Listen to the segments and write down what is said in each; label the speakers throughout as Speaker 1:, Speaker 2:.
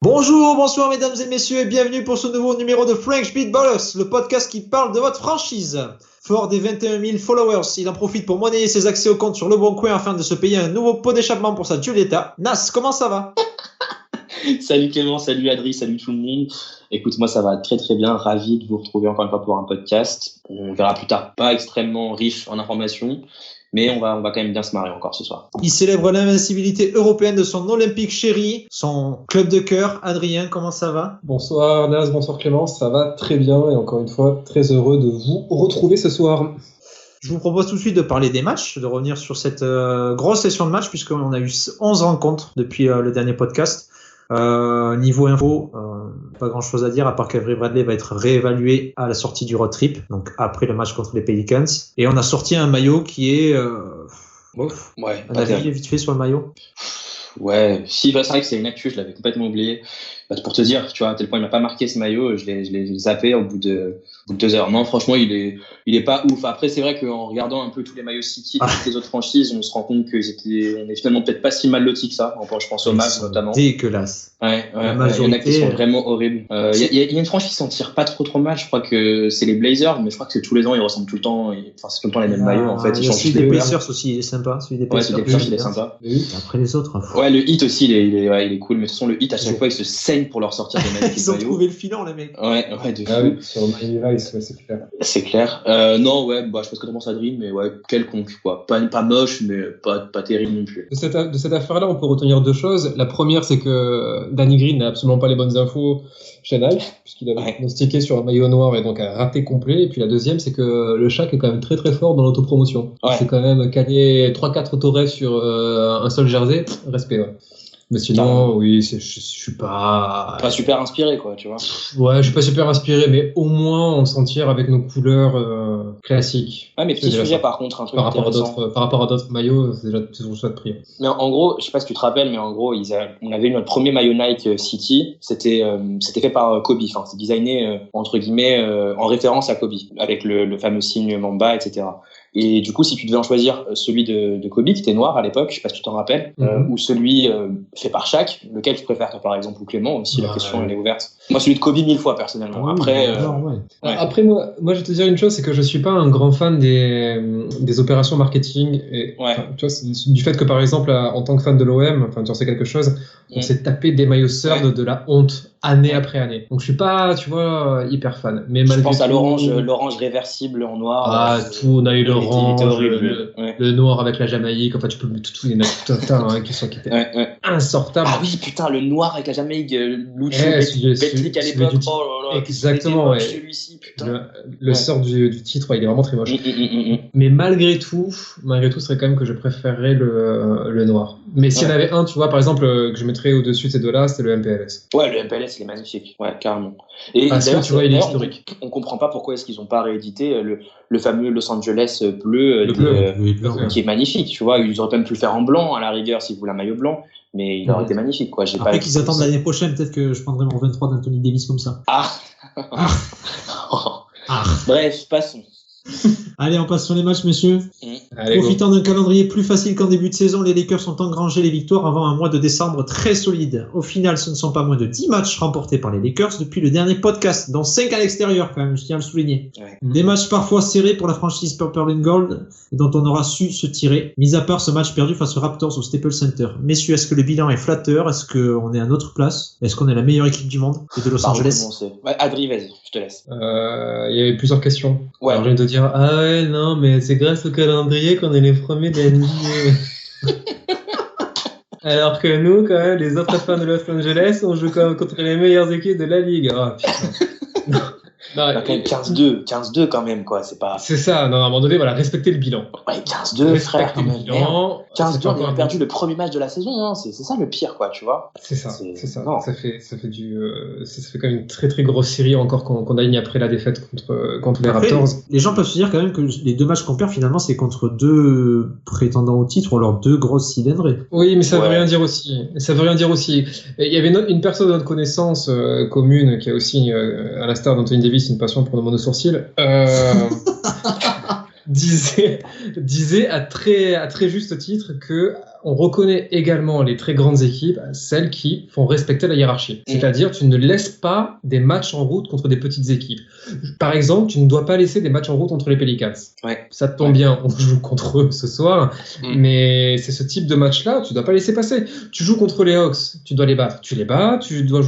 Speaker 1: Bonjour, bonsoir mesdames et messieurs et bienvenue pour ce nouveau numéro de French Beatballers, le podcast qui parle de votre franchise. Fort des 21 000 followers, il en profite pour monnayer ses accès au compte sur Le Bon Coin afin de se payer un nouveau pot d'échappement pour sa Giulietta. Nas, comment ça va?
Speaker 2: Salut Clément, salut Adri, salut tout le monde. Écoute, moi ça va très très bien, ravi de vous retrouver encore une fois pour un podcast. On verra plus tard, pas extrêmement riche en informations, mais on va quand même bien se marrer encore ce soir.
Speaker 1: Il célèbre l'invincibilité européenne de son Olympique chéri, son club de cœur. Adrien, comment ça va?
Speaker 3: Bonsoir Nas, bonsoir Clément, ça va très bien et encore une fois très heureux de vous retrouver ce soir.
Speaker 1: Je vous propose tout de suite de parler des matchs, de revenir sur cette grosse session de match puisqu'on a eu 11 rencontres depuis le dernier podcast. Niveau info, pas grand chose à dire à part qu'Avery Bradley va être réévalué à la sortie du road trip, donc après le match contre les Pelicans. Et on a sorti un maillot qui est
Speaker 2: Ouais,
Speaker 1: un avis vite fait sur le maillot.
Speaker 2: Ouais, si, bah, c'est vrai que c'est une actu, je l'avais complètement oublié. Bah, pour te dire, tu vois, à tel point il m'a pas marqué ce maillot, je l'ai zappé au bout de 2 heures. Non, franchement, il est pas ouf. Après, c'est vrai qu'en regardant un peu tous les maillots City de toutes les autres franchises, on se rend compte qu'on est finalement peut-être pas si mal lotis que ça. Je pense aux Mavs notamment.
Speaker 1: Dégueulasse.
Speaker 2: Ouais, il y en a qui sont vraiment horribles. Il y a une franchise qui s'en tire pas trop mal. Je crois que c'est les Blazers, mais je crois que c'est tous les ans, ils ressemblent tout le temps. Enfin, c'est tout le temps les mêmes maillots, en fait.
Speaker 1: Il y a celui des Blazers aussi, il est sympa. Celui des Blazers,
Speaker 2: il est sympa.
Speaker 1: Après les autres.
Speaker 2: Ouais, le Heat aussi, il est cool. Mais de toute façon, le Heat, à chaque fois, ils se saignent pour leur sortir des magnifiques
Speaker 1: Ils ont
Speaker 2: maillots.
Speaker 1: trouvé le filon, les mecs.
Speaker 2: Ouais, de fou.
Speaker 3: Ah oui, sur Miami Vice, ouais, c'est clair.
Speaker 2: C'est clair. Non, ouais, bah, je sais pas ce que t'en penses, Adrien, mais ouais, quelconque, quoi. Pas moche, mais pas terrible non plus.
Speaker 3: De cette affaire-là, on peut retenir deux choses. La première, c'est que Danny Green n'a absolument pas les bonnes infos chez Nike, puisqu'il avait diagnostiqué sur un maillot noir et donc a raté complet. Et puis la deuxième, c'est que le Shaq est quand même très très fort dans l'autopromotion. Ouais. C'est quand même calé 3-4 autorefs sur un seul jersey. Respect, ouais. Mais sinon, oui, je suis pas
Speaker 2: super inspiré, quoi, tu vois.
Speaker 3: Ouais, je suis pas super inspiré, mais au moins on s'en tire avec nos couleurs classiques.
Speaker 2: Ouais, mais petit sujet par contre, un truc intéressant.
Speaker 3: Par rapport à d'autres maillots, c'est déjà toujours ça de prix.
Speaker 2: Mais en gros, je sais pas si tu te rappelles, mais en gros, on avait eu notre premier maillot Nike City. C'était fait par Kobe. Enfin, c'est designé entre guillemets en référence à Kobe, avec le fameux signe Mamba, etc. Et du coup, si tu devais en choisir celui de Kobe, qui était noir à l'époque, je sais pas si tu t'en rappelles, ou celui fait par Shaq, lequel tu préfères, toi, par exemple, ou Clément, aussi, la question, elle est ouverte. Moi, celui de Kobe 1000 fois, personnellement. Après,
Speaker 3: Après, moi, je vais te dire une chose, c'est que je suis pas un grand fan des opérations marketing. Et, tu vois, du fait que, par exemple, en tant que fan de l'OM, enfin, tu en sais quelque chose, on s'est tapé des maillots Surd de la honte année après année. Donc je suis pas, tu vois, hyper fan. Mais
Speaker 2: je pense à l'orange réversible en noir.
Speaker 3: Tout, on a eu l'orange, le noir avec la Jamaïque. Enfin, tu peux mettre tout, il y en a tout un tas qui étaient insortables.
Speaker 2: Ah oui, putain, le noir avec la Jamaïque, Lucho, Petlik à l'époque. Oh là là,
Speaker 3: exactement, ouais.
Speaker 2: Celui-ci, putain.
Speaker 3: Le sort du titre, il est vraiment très moche. Mais malgré tout, ce serait quand même que je préférerais le noir. Mais s'il y en avait un, tu vois, par exemple, que je mettrais au-dessus de ces deux-là, c'est le MPLS.
Speaker 2: Ouais, le MPLS, il est magnifique. Ouais, carrément. Et
Speaker 3: parce que tu vois, il est historique.
Speaker 2: On comprend pas pourquoi est-ce qu'ils ont pas réédité le fameux Los Angeles bleu, qui est magnifique, tu vois. Ils auraient même pu le faire en blanc, à la rigueur, s'ils voulaient un maillot blanc. Mais il aurait été magnifique, quoi.
Speaker 1: Après qu'ils attendent l'année prochaine, peut-être que je prendrai mon 23 d'Anthony Davis comme ça.
Speaker 2: Bref, passons.
Speaker 1: Allez, on passe sur les matchs, messieurs. Profitant d'un calendrier plus facile qu'en début de saison, les Lakers ont engrangé les victoires avant un mois de décembre très solide. Au final, ce ne sont pas moins de 10 matchs remportés par les Lakers depuis le dernier podcast, dont 5 à l'extérieur quand même, je tiens à le souligner. Des matchs parfois serrés pour la franchise Purple and Gold, dont on aura su se tirer, mis à part ce match perdu face aux Raptors au Staples Center. Messieurs, est-ce que le bilan est flatteur? Est-ce qu'on est à notre place? Est-ce qu'on est la meilleure équipe du monde et de Los Angeles?
Speaker 2: Adri, vas-y, je te laisse.
Speaker 3: Il y avait plusieurs questions.
Speaker 2: Ouais.
Speaker 3: Alors, je viens de dire, ah ouais, non, mais c'est grâce au calendrier qu'on est les premiers de la NBA. Alors que nous, quand même, les autres fans de Los Angeles, on joue quand même contre les meilleures équipes de la ligue. Oh, putain.
Speaker 2: Non, il y a quand même 15-2 quand même, quoi. C'est pas.
Speaker 3: C'est ça, non, à un moment donné, voilà, respectez le bilan.
Speaker 2: Ouais, 15-2, frère, quand même. 15-2, on a perdu
Speaker 3: bon.
Speaker 2: le premier match de la saison, hein. C'est ça le pire, quoi, tu vois.
Speaker 3: C'est ça. Non. Ça fait quand même une très très grosse série encore qu'on aligne après la défaite contre les Raptors.
Speaker 1: Les gens peuvent se dire quand même que les deux matchs qu'on perd, finalement, c'est contre deux prétendants au titre ou alors deux grosses cylindrées.
Speaker 3: Oui, mais ça veut rien dire aussi. Il y avait une personne de notre connaissance commune qui a aussi, à l'instar d'Anthony Davis, une passion pour le monosourcil, disait à très juste titre que on reconnaît également les très grandes équipes, celles qui font respecter la hiérarchie. C'est-à-dire, tu ne laisses pas des matchs en route contre des petites équipes. Par exemple, tu ne dois pas laisser des matchs en route contre les Pelicans.
Speaker 2: Ouais.
Speaker 3: Ça te tombe bien, on joue contre eux ce soir, mais c'est ce type de match-là, tu dois pas laisser passer. Tu joues contre les Hawks, tu dois les battre. Tu les bats, tu dois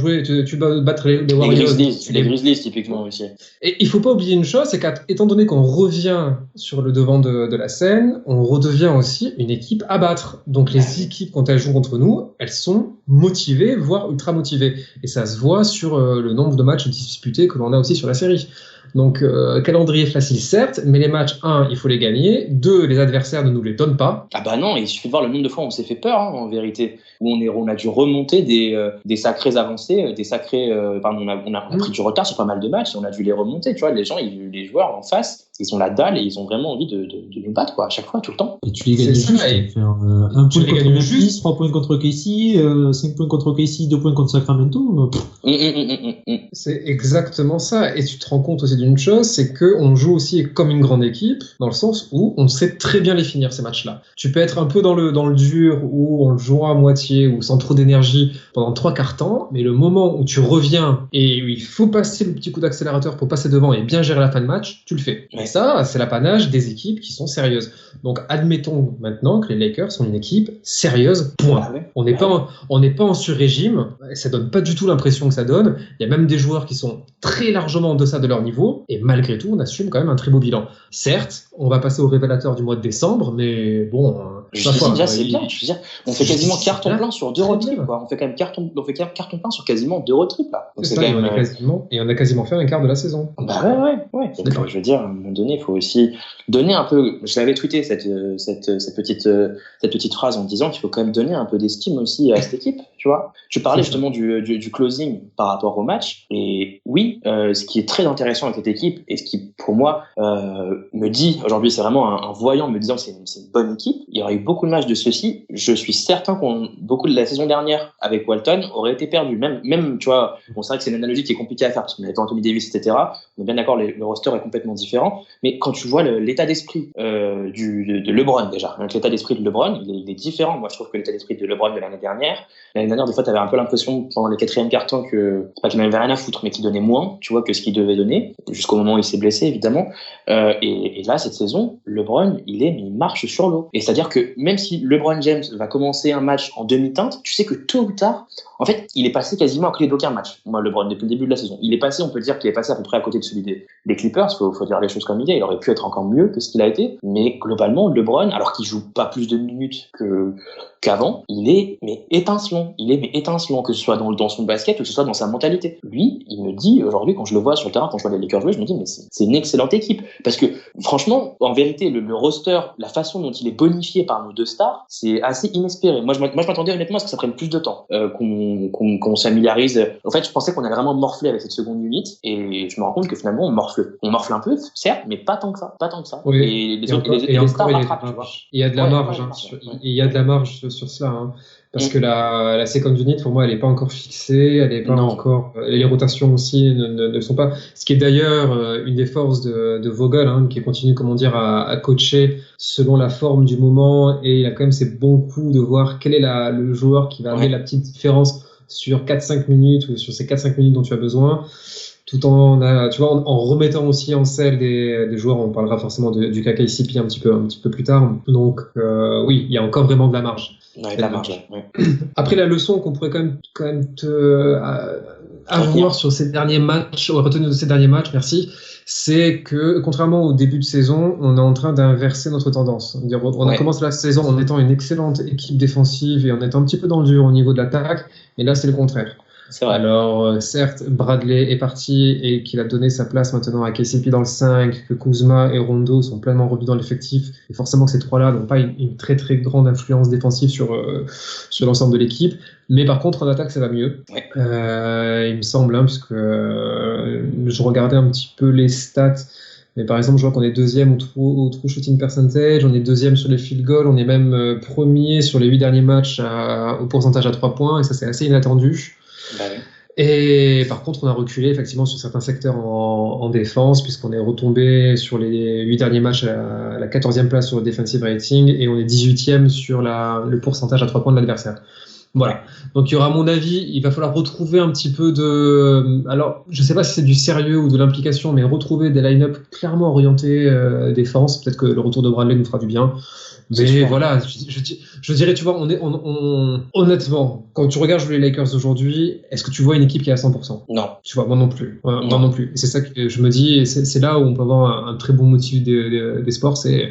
Speaker 3: battre les Warriors.
Speaker 2: Les Grizzlies, typiquement aussi.
Speaker 3: Et il faut pas oublier une chose, c'est qu'étant donné qu'on revient sur le devant de la scène, on redevient aussi une équipe à battre. Donc les équipes, quand elles jouent contre nous, elles sont motivées, voire ultra motivées. Et ça se voit sur le nombre de matchs disputés que l'on a aussi sur la série. Donc, calendrier facile, certes, mais les matchs, 1, il faut les gagner. 2, les adversaires ne nous les donnent pas.
Speaker 2: Ah bah non, il suffit de voir le nombre de fois où on s'est fait peur, en vérité. Où on a dû remonter des sacrées avancées, on a pris du retard sur pas mal de matchs, et on a dû les remonter, tu vois. Les joueurs en face, ils ont la dalle et ils ont vraiment envie de nous battre, quoi, à chaque fois, tout le temps.
Speaker 1: Et tu les gagnes juste. Un point contre Memphis, 3 points contre KC, 5 points contre KC, 2 points contre Sacramento.
Speaker 3: C'est exactement ça. Et tu te rends compte aussi d'une chose, c'est qu'on joue aussi comme une grande équipe, dans le sens où on sait très bien les finir, ces matchs-là. Tu peux être un peu dans le dur, où on le jouera à moitié, ou sans trop d'énergie pendant 3/4 temps, mais le moment où tu reviens et où il faut passer le petit coup d'accélérateur pour passer devant et bien gérer la fin de match, tu le fais. Et ça, c'est l'apanage des équipes qui sont sérieuses. Donc, admettons maintenant que les Lakers sont une équipe sérieuse, point. On n'est pas en sur-régime, ça donne pas du tout l'impression que ça donne. Il y a même des joueurs qui sont très largement en deçà de leur niveau, et malgré tout, on assume quand même un très beau bilan. Certes, on va passer au révélateur du mois de décembre, mais bon...
Speaker 2: déjà, c'est bien. Je veux dire, on fait quasiment carton plein sur 2 road trips, quoi. On fait quand même carton plein sur quasiment 2 road trips, là.
Speaker 3: Donc, on a quasiment fait un quart de la saison.
Speaker 2: Bah ouais. Donc, je veux dire, à un moment donné, il faut aussi donner un peu. Je l'avais tweeté cette petite phrase en disant qu'il faut quand même donner un peu d'estime aussi à cette équipe, tu vois. Tu parlais justement du closing par rapport au match, et oui, ce qui est très intéressant avec cette équipe et ce qui pour moi me dit aujourd'hui, c'est vraiment un voyant me disant que c'est une bonne équipe. Il y aurait eu beaucoup de matchs de ceux-ci. Je suis certain beaucoup de la saison dernière avec Walton aurait été perdu. Même tu vois, bon, c'est vrai que c'est une analogie qui est compliquée à faire parce qu'on avait Anthony Davis, etc. On est bien d'accord, le roster est complètement différent. Mais quand tu vois l'état d'esprit de LeBron déjà, donc l'état d'esprit de LeBron, il est différent. Moi, je trouve que l'état d'esprit de LeBron de l'année dernière, des fois, t'avais un peu l'impression pendant les 4e quart-temps que c'est pas qu'il n'avait rien à foutre, mais qu'il donnait moins, tu vois, que ce qu'il devait donner, jusqu'au moment où il s'est blessé, évidemment. Et là, cette saison, LeBron, il marche sur l'eau. Et c'est-à-dire que même si LeBron James va commencer un match en demi-teinte, tu sais que tôt ou tard, en fait, il est passé quasiment à côté d'aucun match. Moi, LeBron, depuis le début de la saison, on peut dire qu'il est passé à peu près à côté de celui des Clippers. Faut dire les choses comme il est. Il aurait pu être encore mieux que ce qu'il a été. Mais globalement, LeBron, alors qu'il joue pas plus de minutes qu'avant, il est étincelant, que ce soit dans son basket ou que ce soit dans sa mentalité. Lui, il me dit aujourd'hui, quand je le vois sur le terrain, quand je vois les Lakers jouer, je me dis mais c'est une excellente équipe, parce que franchement, en vérité, le roster, la façon dont il est bonifié par nos 2 stars, c'est assez inespéré. Moi je m'attendais honnêtement à ce que ça prenne plus de temps, qu'on s'améliorise. En fait, je pensais qu'on allait vraiment morfler avec cette seconde unit, et je me rends compte que finalement on morfle un peu, certes, mais pas tant que ça.
Speaker 3: Oui.
Speaker 2: Et les stars rattrapent, tu vois.
Speaker 3: Il y a de la marge, il y a de la marge sur cela, hein. Parce que la second unit, pour moi, elle n'est pas encore fixée, elle est pas encore. Les rotations aussi ne sont pas. Ce qui est d'ailleurs une des forces de Vogel, hein, qui continue, comment dire, à coacher selon la forme du moment, et il a quand même ces bons coups de voir quel est le joueur qui va amener la petite différence sur 4-5 minutes ou sur ces 4-5 minutes dont tu as besoin. Tout en remettant aussi en selle des joueurs. On parlera forcément du KCP un petit peu plus tard. Donc oui, il y a encore vraiment de la marge.
Speaker 2: Ouais, de la marge. Ouais.
Speaker 3: Après, la leçon qu'on pourrait quand même avoir sur ces derniers matchs, retenir de ces derniers matchs, merci, c'est que contrairement au début de saison, on est en train d'inverser notre tendance. On a commencé la saison en étant une excellente équipe défensive et en étant un petit peu dans le dur au niveau de l'attaque, et là c'est le contraire.
Speaker 2: C'est vrai.
Speaker 3: Alors, certes, Bradley est parti et qu'il a donné sa place maintenant à KCP dans le 5, que Kuzma et Rondo sont pleinement revenus dans l'effectif, et forcément que ces 3-là n'ont pas une très très grande influence défensive sur l'ensemble de l'équipe. Mais par contre, en attaque, ça va mieux.
Speaker 2: Ouais.
Speaker 3: Il me semble, hein, puisque je regardais un petit peu les stats. Mais par exemple, je vois qu'on est 2e au true shooting percentage, on est 2e sur les field goals, on est même premier sur les 8 derniers matchs au pourcentage à 3 points, et ça c'est assez inattendu.
Speaker 2: Bah
Speaker 3: Et par contre, on a reculé effectivement sur certains secteurs en défense, puisqu'on est retombé sur les 8 derniers matchs à la 14e place sur le defensive rating, et on est 18e sur le pourcentage à 3 points de l'adversaire. Voilà. Donc il y aura, à mon avis, il va falloir retrouver un petit peu alors, je sais pas si c'est du sérieux ou de l'implication, mais retrouver des line-up clairement orientés défense. Peut-être que le retour de Bradley nous fera du bien. Mais voilà, je dirais, tu vois, honnêtement, quand tu regardes les Lakers aujourd'hui, est-ce que tu vois une équipe qui est à 100%?
Speaker 2: Non.
Speaker 3: Tu vois, moi non plus. Moi non plus. Et c'est ça que je me dis, et c'est là où on peut avoir un très bon motif des sports, c'est,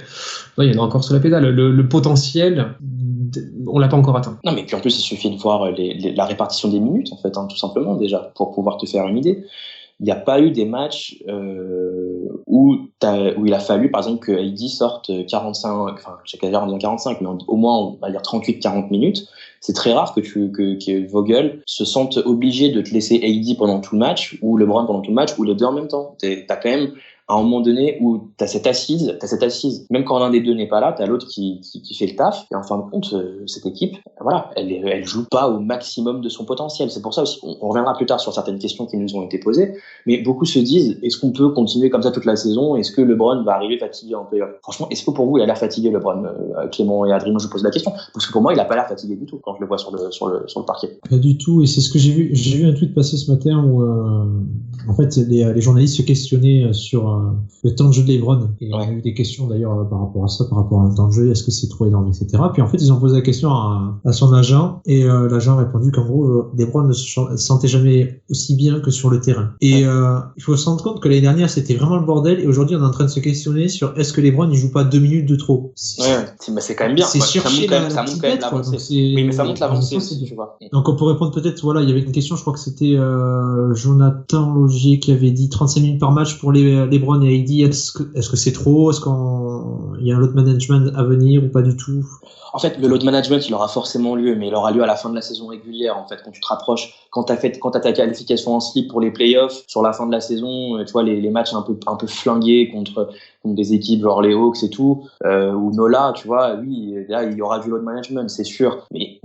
Speaker 3: non, il y en a encore sur la pédale. Le potentiel, on l'a pas encore atteint.
Speaker 2: Non, mais puis en plus, il suffit de voir la répartition des minutes, en fait, tout simplement, déjà, pour pouvoir te faire une idée. Il n'y a pas eu des matchs où il a fallu, par exemple, que AD sorte 45, enfin, je sais pas dire 45, mais au moins, on va dire 38-40 minutes. C'est très rare que Vogel se sente obligé de te laisser AD pendant tout le match, ou LeBron pendant tout le match, ou les deux en même temps. T'as quand même à un moment donné où t'as cette assise, même quand l'un des deux n'est pas là, t'as l'autre qui fait le taf, et en fin de compte, cette équipe, voilà, elle joue pas au maximum de son potentiel. C'est pour ça aussi, on reviendra plus tard sur certaines questions qui nous ont été posées, mais beaucoup se disent, est-ce qu'on peut continuer comme ça toute la saison? Est-ce que LeBron va arriver fatigué en playoff? Franchement, est-ce que pour vous, il a l'air fatigué, LeBron? Clément et Adrien, je vous pose la question, parce que pour moi, il a pas l'air fatigué du tout quand je le vois sur le parquet.
Speaker 1: Pas du tout, et c'est ce que j'ai vu. J'ai vu un tweet passer ce matin où, en fait, les journalistes se questionnaient sur le temps de jeu de LeBron. Et il y a eu des questions d'ailleurs par rapport à ça, par rapport à un temps de jeu, est-ce que c'est trop énorme, etc. Puis en fait, ils ont posé la question à son agent, et l'agent a répondu qu'en gros, LeBron ne se sentait jamais aussi bien que sur le terrain. Et il faut se rendre compte que l'année dernière, c'était vraiment le bordel, et aujourd'hui, on est en train de se questionner sur est-ce que LeBron il joue pas 2 minutes de trop.
Speaker 2: C'est quand même bien.
Speaker 1: C'est chercher
Speaker 2: ça montre quand même l'avancée. Oui, mais ça montre l'avancée aussi, tu vois.
Speaker 1: Donc on peut répondre peut-être, voilà, il y avait une question, je crois que c'était Jonathan Logier qui avait dit 35 minutes par match pour LeBron et AD. Est-ce que c'est trop? Est-ce qu'il y a un load management à venir ou pas du tout?
Speaker 2: En fait, le load management, il aura forcément lieu, mais il aura lieu à la fin de la saison régulière, en fait, quand tu te rapproches, quand t'as ta qualification en slip pour les playoffs, sur la fin de la saison, tu vois, les matchs un peu flingués contre des équipes genre les Hawks et tout, ou Nola, tu vois, oui, là, il y aura du load management, c'est sûr. Mais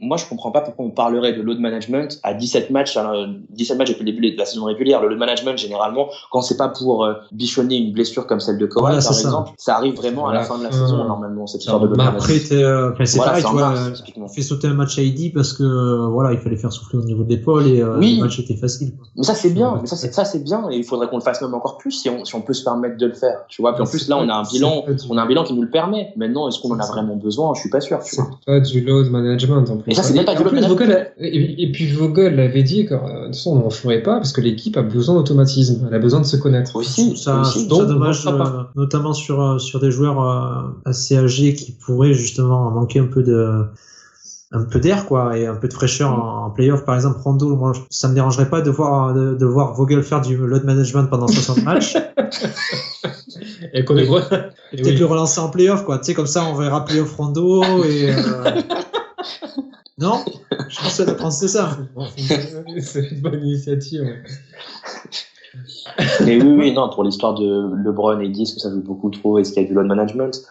Speaker 2: moi, je comprends pas pourquoi on parlerait de load management à 17 matchs depuis le début de la saison régulière. Le load management, généralement, quand c'est pas pour bichonner une blessure comme celle de Kawhi, par exemple, ça arrive vraiment à la fin de la saison, normalement, cette histoire de load management.
Speaker 1: C'est pareil, tu vois, on fait sauter un match à AD parce que voilà, il fallait faire souffler au niveau de l'épaule et le match était facile.
Speaker 2: Mais ça c'est bien, c'est bien et il faudrait qu'on le fasse même encore plus si on peut se permettre de le faire, tu vois. Puis en plus là on a un bilan qui nous le permet. Maintenant est-ce qu'on en a vraiment besoin? Je suis pas sûr, tu vois.
Speaker 3: C'est pas du load management en plus.
Speaker 2: Et ça c'est même pas du load management.
Speaker 3: Et puis Vogel l'avait dit que de toute façon on n'en ferait pas parce que l'équipe a besoin d'automatisme, elle a besoin de se connaître.
Speaker 2: Aussi.
Speaker 1: Donc dommage, notamment sur des joueurs assez âgés qui pourraient justement manquer un peu d'air, quoi, et un peu de fraîcheur en playoff. Par exemple, Rondo, moi, ça me dérangerait pas de voir Vogel faire du load management pendant 60 matchs.
Speaker 3: Et qu'on
Speaker 1: peut-être le relancer en playoff, quoi. Tu sais, comme ça, on verra playoff Rondo et, non? Je pense que ça penser ça.
Speaker 3: C'est une bonne initiative.
Speaker 2: Mais oui, non, pour l'histoire de LeBron et disent que ça joue beaucoup trop, est-ce qu'il y a du load management?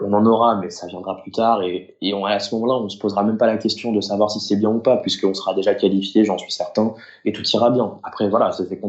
Speaker 2: On en aura, mais ça viendra plus tard et à ce moment-là, on se posera même pas la question de savoir si c'est bien ou pas, puisqu'on sera déjà qualifié, j'en suis certain, et tout ira bien. Après, voilà, ça fait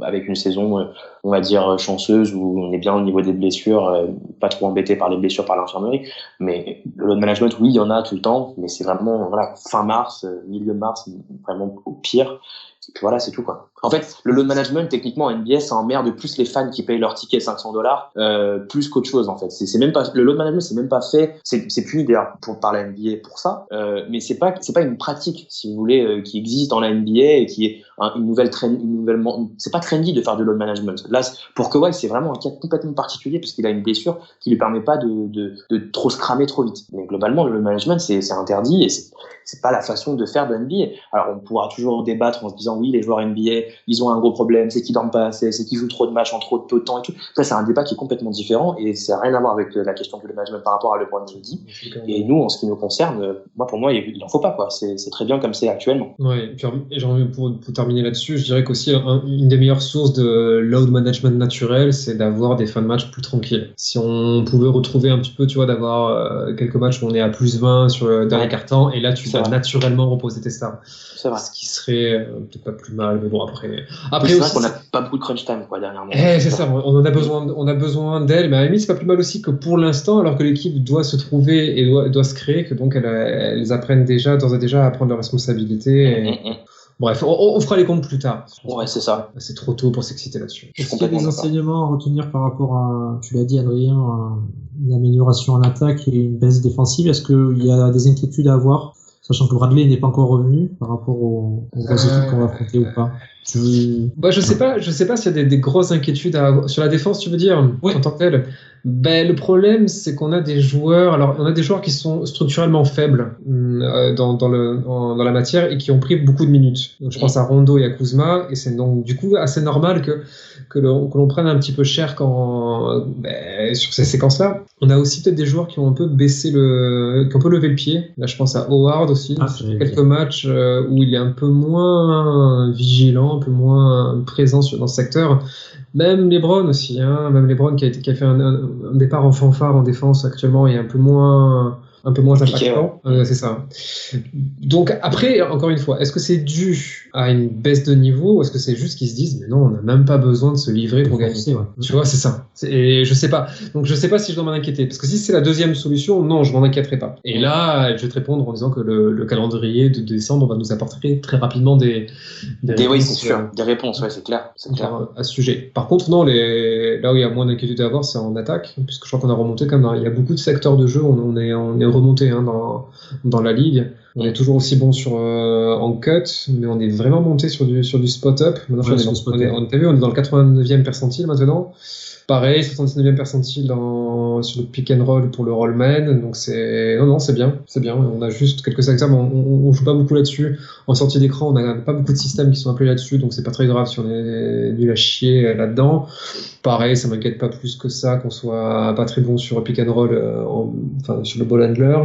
Speaker 2: avec une saison, on va dire chanceuse, où on est bien au niveau des blessures, pas trop embêté par les blessures par l'infirmerie, mais le load management, oui, il y en a tout le temps, mais c'est vraiment, voilà, fin mars, milieu mars, vraiment au pire. Et puis voilà, c'est tout, quoi. En fait, le load management, techniquement, en NBA, ça emmerde plus les fans qui payent leur ticket $500, plus qu'autre chose, en fait. C'est même pas, le load management, c'est même pas fait, c'est puni d'ailleurs par la NBA pour ça, mais c'est pas une pratique, si vous voulez, qui existe dans la NBA et qui est une nouvelle c'est pas trendy de faire du load management. Là, pour Kawhi, c'est vraiment un cas complètement particulier parce qu'il a une blessure qui lui permet pas de trop se cramer trop vite. Mais globalement, le load management, c'est interdit et c'est pas la façon de faire de NBA. Alors, on pourra toujours débattre en se disant, oui, les joueurs NBA, ils ont un gros problème, c'est qu'ils dorment pas assez, c'est qu'ils jouent trop de matchs en trop peu de temps et tout. Ça, c'est un débat qui est complètement différent et ça n'a rien à voir avec la question du management par rapport à LeBron James. Et nous, en ce qui nous concerne, pour moi, il en faut pas, quoi. C'est très bien comme c'est actuellement.
Speaker 3: Ouais, et puis, pour terminer terminer là-dessus, je dirais qu'aussi une des meilleures sources de load management naturel, c'est d'avoir des fins de match plus tranquilles. Si on pouvait retrouver un petit peu, tu vois, d'avoir quelques matchs où on est à plus 20 sur le dernier quart-temps, et là tu vas naturellement reposer tes stars.
Speaker 2: C'est vrai.
Speaker 3: Ce qui serait peut-être pas plus mal, mais bon, après
Speaker 2: c'est vrai qu'on n'a pas beaucoup de crunch time, quoi, dernièrement.
Speaker 3: C'est ça, on a besoin d'elle, mais à la limite, c'est pas plus mal aussi que pour l'instant, alors que l'équipe doit se trouver et doit se créer, que donc elles apprennent d'ores et déjà à prendre leurs responsabilités. Bref, on fera les comptes plus tard.
Speaker 2: Ouais, c'est ça.
Speaker 3: C'est trop tôt pour s'exciter là-dessus.
Speaker 1: Est-ce qu'il y a des enseignements à retenir par rapport à, tu l'as dit Adrien, une amélioration en attaque et une baisse défensive? Est-ce qu'il y a des inquiétudes à avoir, sachant que Bradley n'est pas encore revenu par rapport aux équipes qu'on va affronter ou pas?
Speaker 3: Je sais pas s'il y a des grosses inquiétudes à avoir. Sur la défense, tu veux dire, en tant que tel. Le problème, c'est qu'on a des joueurs, qui sont structurellement faibles dans la matière et qui ont pris beaucoup de minutes. Donc, je pense à Rondo et à Kuzma, et c'est donc du coup assez normal que l'on prenne un petit peu cher sur ces séquences-là. On a aussi peut-être des joueurs qui ont un peu qui ont un peu levé le pied. Là, je pense à Howard aussi. Quelques matchs où il est un peu moins vigilant, un peu moins présent dans ce secteur. Même LeBron aussi, même LeBron qui a fait un départ en fanfare en défense actuellement est un peu moins impactant. C'est ça. Donc après, encore une fois, est-ce que c'est dû à une baisse de niveau ou est-ce que c'est juste qu'ils se disent mais non, on n'a même pas besoin de se livrer pour gagner. Tu vois, c'est ça. Et je sais pas. Donc je sais pas si je dois m'en inquiéter parce que si c'est la deuxième solution, non, je m'en inquiéterai pas. Et là, je vais te répondre en disant que le calendrier de décembre va nous apporter très rapidement des réponses.
Speaker 2: Oui, c'est sûr. Des réponses, c'est clair.
Speaker 3: À ce sujet. Par contre, non, là où il y a moins d'inquiétude à avoir, c'est en attaque, puisque je crois qu'on a remonté quand même. Il y a beaucoup de secteurs de jeu, on est remonté dans la ligue. On est toujours aussi bon en cut, mais on est vraiment monté sur du spot-up. Maintenant, on est dans le 89e percentile maintenant. Pareil, 79e percentile sur le pick and roll pour le rollman. Donc c'est bien. On a juste quelques secteurs, mais on joue pas beaucoup là-dessus. En sortie d'écran, on n'a pas beaucoup de systèmes qui sont appelés là-dessus, donc c'est pas très grave si on est nul à chier là-dedans. Pareil, ça m'inquiète pas plus que ça qu'on soit pas très bon sur pick and roll, sur le ball handler.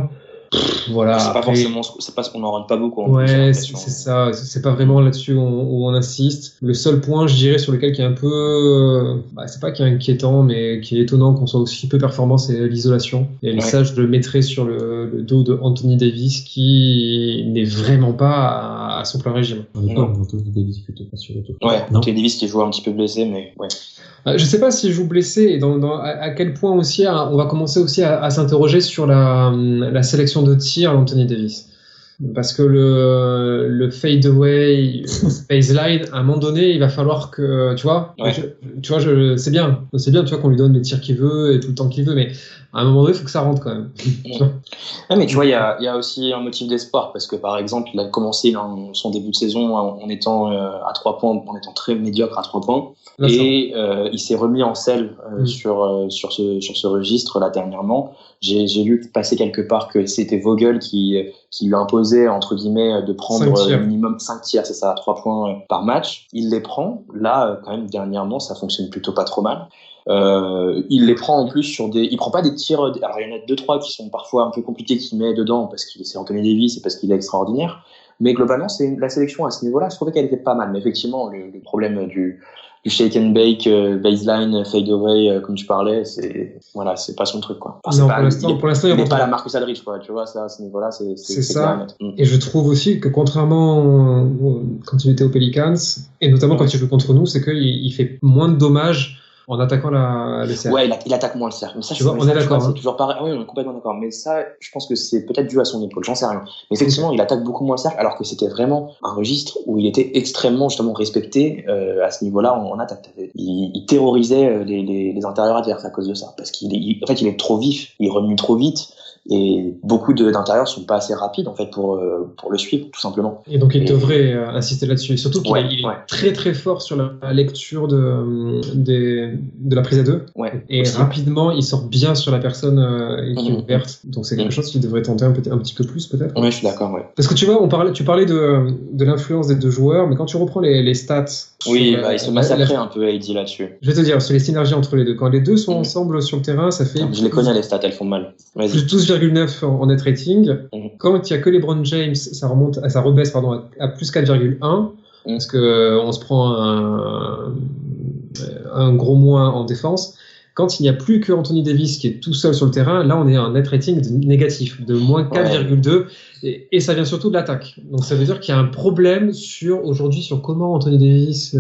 Speaker 3: Voilà.
Speaker 2: C'est pas ce qu'on en rentre pas beaucoup.
Speaker 3: C'est ça. C'est pas vraiment là-dessus où on insiste. Le seul point, je dirais, sur lequel qui est un peu, c'est pas qui est inquiétant, mais qui est étonnant qu'on soit aussi peu performant, c'est l'isolation. Et ça, je le mettrais sur le dos de Anthony Davis, qui n'est vraiment pas à son plein régime.
Speaker 1: Anthony Davis plutôt pas sur le dos.
Speaker 2: Anthony Davis qui joue un petit peu blessé, mais ouais.
Speaker 3: Je sais pas s'il joue blessé et à quel point aussi on va commencer aussi à s'interroger sur la sélection de tir d'Anthony Davis. Parce que le fadeaway baseline, à un moment donné, il va falloir que, tu vois, c'est bien, tu vois, qu'on lui donne les tirs qu'il veut et tout le temps qu'il veut, mais à un moment donné, il faut que ça rentre quand même.
Speaker 2: Mais tu vois, il y a aussi un motif d'espoir, parce que par exemple, il a commencé son début de saison en étant à 3 points, en étant très médiocre à 3 points, il s'est remis en selle sur ce registre là dernièrement. J'ai lu passer quelque part que c'était Vogel qui lui imposait, entre guillemets, de prendre minimum 5 tirs, c'est ça, à 3 points par match. Il les prend. Là, quand même, dernièrement, ça fonctionne plutôt pas trop mal. Il les prend en plus il prend pas des tirs, alors il y en a 2-3 qui sont parfois un peu compliqués qu'il met dedans parce qu'il c'est Anthony Davis et parce qu'il est extraordinaire. Mais globalement, la sélection à ce niveau-là, je trouvais qu'elle était pas mal. Mais effectivement, le problème du shake and bake, baseline, fade away, comme tu parlais, c'est pas son truc, quoi. Enfin, pour l'instant, il n'est pas la Marcus Aldridge, quoi. Tu vois, ça, à ce niveau-là, c'est ça.
Speaker 3: Et je trouve aussi que contrairement quand il était aux Pelicans, et notamment quand il joue contre nous, c'est qu'il fait moins de dommages en attaquant le cercle.
Speaker 2: Ouais, il attaque moins le cercle. Mais ça,
Speaker 3: on est d'accord.
Speaker 2: C'est toujours pareil. Ah oui, on est complètement d'accord. Mais ça, je pense que c'est peut-être dû à son épaule. J'en sais rien. Mais effectivement, il attaque beaucoup moins le cercle, alors que c'était vraiment un registre où il était extrêmement, justement, respecté à ce niveau-là en attaque. Il terrorisait les intérieurs adverses à cause de ça. Parce qu'il est trop vif. Il remue trop vite. Et beaucoup d'intérieurs sont pas assez rapides en fait pour le suivre tout simplement.
Speaker 3: Et donc il devrait insister là-dessus. Surtout qu'il est très très fort sur la lecture de la prise à deux. Et aussi, rapidement il sort bien sur la personne qui est ouverte. Donc c'est quelque chose qu'il devrait tenter un petit peu plus peut-être.
Speaker 2: Ouais, je suis d'accord. Ouais.
Speaker 3: Parce que tu vois, tu parlais de l'influence des deux joueurs, mais quand tu reprends les stats.
Speaker 2: Il se massacrait un peu AD là-dessus.
Speaker 3: Je vais te dire, sur les synergies entre les deux, quand les deux sont ensemble sur le terrain, ça fait.
Speaker 2: Je les connais les stats, elles font mal.
Speaker 3: Plus 12,9 en net rating. Quand il n'y a que LeBron James, ça rebaisse à plus 4,1. parce que on se prend un gros moins en défense. Quand il n'y a plus que Anthony Davis qui est tout seul sur le terrain, là on est à un net rating négatif de moins 4,2 et ça vient surtout de l'attaque. Donc ça veut dire qu'il y a un problème aujourd'hui sur comment Anthony Davis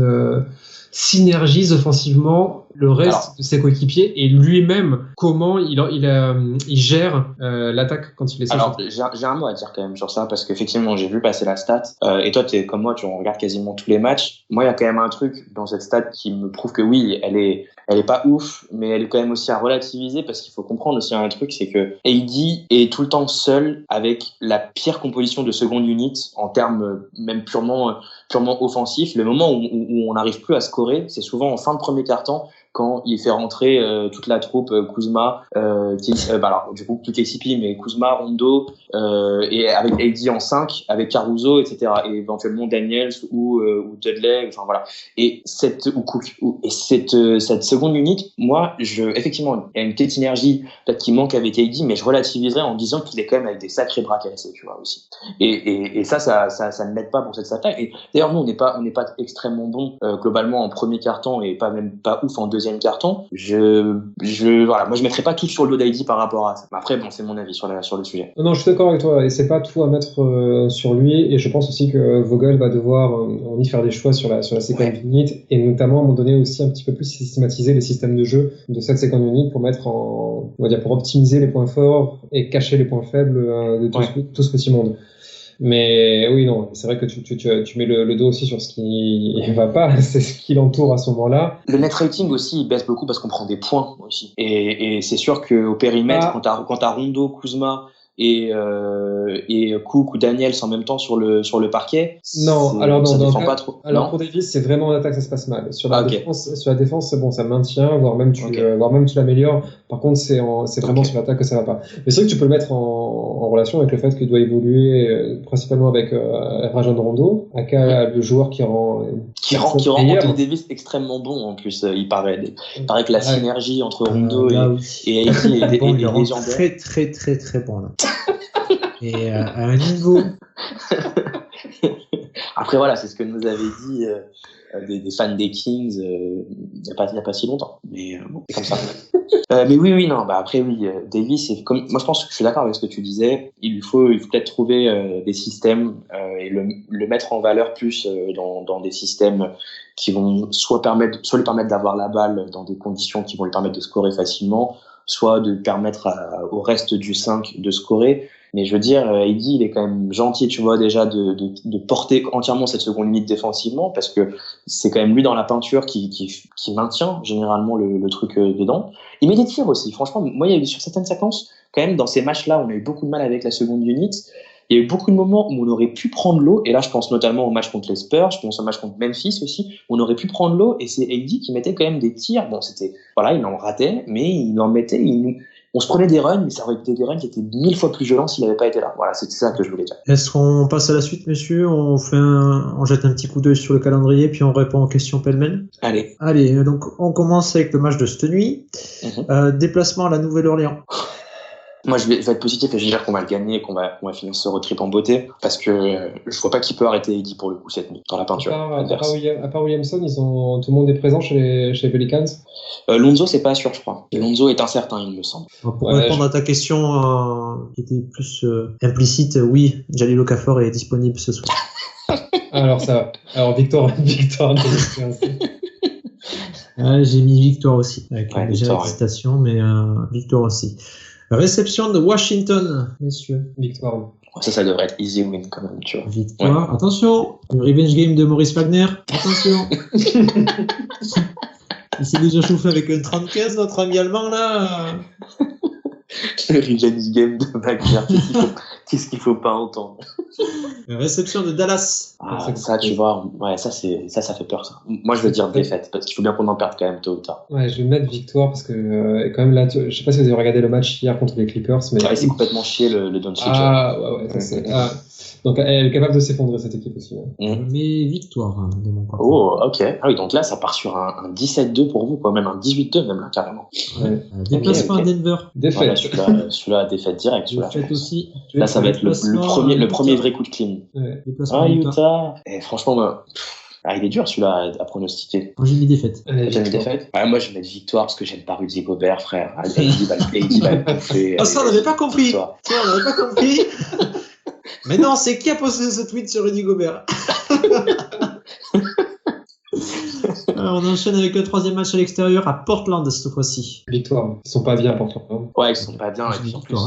Speaker 3: synergise offensivement le reste de ses coéquipiers et lui-même comment il gère l'attaque quand il est seul.
Speaker 2: Alors j'ai un mot à dire quand même sur ça parce qu'effectivement j'ai vu passer la stat et toi t'es comme moi, tu regardes quasiment tous les matchs. Moi il y a quand même un truc dans cette stat qui me prouve que oui, elle est pas ouf, mais elle est quand même aussi à relativiser parce qu'il faut comprendre aussi un truc, c'est que AD est tout le temps seul avec la pire composition de seconde unit en termes même purement offensif. Le moment où on n'arrive plus à scorer, c'est souvent en fin de premier quart-temps quand il fait rentrer toute la troupe, Kuzma, alors du coup toute KCP, mais Kuzma, Rondo, et avec AD en 5, avec Caruso, etc. Et éventuellement Daniels ou Dudley, enfin voilà. Et cette seconde unité, moi, effectivement, il y a une petite synergie peut-être qui manque avec AD, mais je relativiserais en disant qu'il est quand même avec des sacrés bras cassés, tu vois aussi. Et ça ne m'aide pas pour cette attaque. Et d'ailleurs, nous, on n'est pas extrêmement bon globalement en premier quart-temps et pas ouf en deuxième carton. Voilà, moi je mettrais pas tout sur le dos d'AD par rapport à ça. Après, bon, c'est mon avis sur le sujet.
Speaker 3: Non, je suis d'accord avec toi, et c'est pas tout à mettre sur lui, et je pense aussi que Vogel va devoir y faire des choix sur la second unit, et notamment à un moment donné aussi un petit peu plus systématiser les systèmes de jeu de cette second unit pour pour optimiser les points forts et cacher les points faibles de tout ce petit monde. Mais oui, non, c'est vrai que tu mets le dos aussi sur ce qui va pas, c'est ce qui l'entoure à ce moment-là.
Speaker 2: Le net rating aussi, il baisse beaucoup parce qu'on prend des points aussi. Et c'est sûr qu'au périmètre, quand t'as Rondo, Kuzma et Cook ou Daniels en même temps sur le parquet.
Speaker 3: Non, alors non,
Speaker 2: ça défend pas trop.
Speaker 3: Alors pour Davis, c'est vraiment en attaque ça se passe mal. Sur la défense, c'est bon, ça maintient, voire même tu l'améliores. Par contre, c'est vraiment sur l'attaque que ça va pas. Mais c'est vrai que tu peux le mettre en relation avec le fait qu'il doit évoluer principalement avec Rajon Rondo, aka le joueur qui rend
Speaker 2: Anthony Davis extrêmement bon en plus. Il paraît que la synergie entre Rondo et AD est légendaire.
Speaker 1: Très très très très bon là. Et à un niveau.
Speaker 2: Après voilà, c'est ce que nous avait dit des fans des Kings il y a pas si longtemps. Mais bon, c'est comme ça. Mais oui, non. Bah après oui, Davis, c'est comme moi je pense que je suis d'accord avec ce que tu disais. Il faut peut-être trouver des systèmes et le mettre en valeur plus dans des systèmes qui vont soit lui permettre d'avoir la balle dans des conditions qui vont lui permettre de scorer facilement, soit de permettre au reste du 5 de scorer. Mais je veux dire, AD, il est quand même gentil, tu vois, déjà de porter entièrement cette seconde unité défensivement, parce que c'est quand même lui dans la peinture qui maintient généralement le truc dedans. Il met des tirs aussi. Franchement, moi, il y a eu sur certaines séquences, quand même, dans ces matchs-là, on a eu beaucoup de mal avec la seconde unité. Il y a eu beaucoup de moments où on aurait pu prendre l'eau, et là je pense notamment au match contre les Spurs, je pense au match contre Memphis aussi, où on aurait pu prendre l'eau, et c'est AD qui mettait quand même des tirs. Bon, il en ratait, mais il en mettait, on se prenait des runs, mais ça aurait été des runs qui étaient 1000 fois plus violents s'il n'avait pas été là. Voilà, c'est ça que je voulais dire.
Speaker 1: Est-ce qu'on passe à la suite, messieurs? On jette un petit coup d'œil sur le calendrier, puis on répond aux questions pêle-mêle. Allez, donc on commence avec le match de cette nuit. Déplacement à la Nouvelle-Orléans.
Speaker 2: Moi, je vais être positif et je vais dire qu'on va le gagner et qu'on va finir ce road trip en beauté, parce que je vois pas qui peut arrêter AD pour le coup cette nuit dans la peinture.
Speaker 3: À part Williamson, tout le monde est présent chez Pelicans.
Speaker 2: Lonzo, c'est pas sûr, je crois. Lonzo est incertain, il me semble.
Speaker 1: Pour répondre à ta question qui était plus implicite, oui, Jahlil Okafor est disponible ce soir.
Speaker 3: Alors ça va. Alors Victor.
Speaker 1: J'ai mis Victor aussi, avec une légère hésitation, mais Victor aussi. Réception de Washington, messieurs.
Speaker 3: Victoire.
Speaker 2: Ça devrait être easy win quand même, tu vois.
Speaker 1: Victoire. Ouais. Attention, le revenge game de Maurice Wagner. Attention. Il s'est déjà chauffé avec un 30-15, notre ami allemand, là.
Speaker 2: Le revenge game de Wagner. Qu'est-ce qu'il faut pas entendre?
Speaker 1: Réception de Dallas.
Speaker 2: Ça, tu vois, ouais, ça fait peur, ça. Moi, je veux dire défaite, parce qu'il faut bien qu'on en perde quand même tôt ou tard.
Speaker 3: Ouais, je vais mettre victoire, parce que, quand même là, je sais pas si vous avez regardé le match hier contre les Clippers, mais.
Speaker 2: Ouais, c'est complètement chier le Doncic.
Speaker 3: Ouais, Donc elle est capable de s'effondrer cette équipe aussi.
Speaker 1: Mais victoire de mon côté.
Speaker 2: Oh, ok. Ah oui, donc là, ça part sur un 17-2 pour vous, quoi. Même un 18-2, même là, carrément.
Speaker 1: Déplacement à Denver.
Speaker 3: Défaite.
Speaker 2: Voilà, celui-là, défaite directe.
Speaker 1: Défaite aussi.
Speaker 2: Là, ça va être le premier vrai coup de clean.
Speaker 1: Déplacement
Speaker 2: à Utah. Et franchement, il est dur celui-là à pronostiquer.
Speaker 1: Moi j'ai mis défaite.
Speaker 2: J'ai mis défaite. Moi je vais mettre victoire parce que j'aime pas Rudy Gobert, frère. Eddie va le bouffer.
Speaker 1: Ah, ça on n'avait pas compris. Mais non, c'est qui a posté ce tweet sur Rudy Gobert? Alors, on enchaîne avec le troisième match à l'extérieur à Portland cette fois-ci.
Speaker 3: Victoire. Ils sont pas bien à Portland.
Speaker 2: Ouais, ils sont pas bien. Et puis en plus,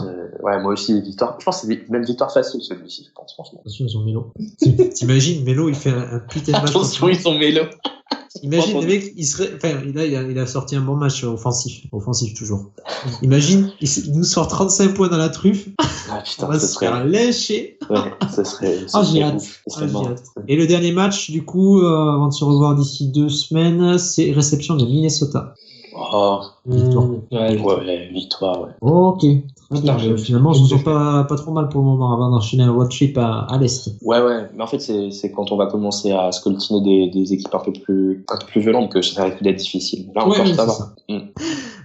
Speaker 2: moi aussi victoire. Je pense que c'est même victoire facile celui-ci, je pense franchement.
Speaker 1: Attention, ils ont Melo. T'imagines, Melo, il fait un putain de match.
Speaker 2: Attention, ils ont Melo.
Speaker 1: Imagine, le mec, il a sorti un bon match offensif toujours. Imagine, il nous sort 35 points dans la truffe.
Speaker 2: Ah putain,
Speaker 1: on va se faire lyncher.
Speaker 2: Ouais, ça serait.
Speaker 1: J'ai hâte. Et le dernier match, du coup, avant de se revoir d'ici 2 semaines, c'est réception de Minnesota.
Speaker 2: Oh,
Speaker 1: victoire.
Speaker 2: Victoire, ouais.
Speaker 1: Ok. Finalement, je ne me sens pas trop mal pour le moment avant d'enchaîner un road trip à l'Est.
Speaker 2: Ouais. Mais en fait, c'est quand on va commencer à scoltiner des équipes un peu plus violentes que ça risque d'être difficile. Là, encore, ça va.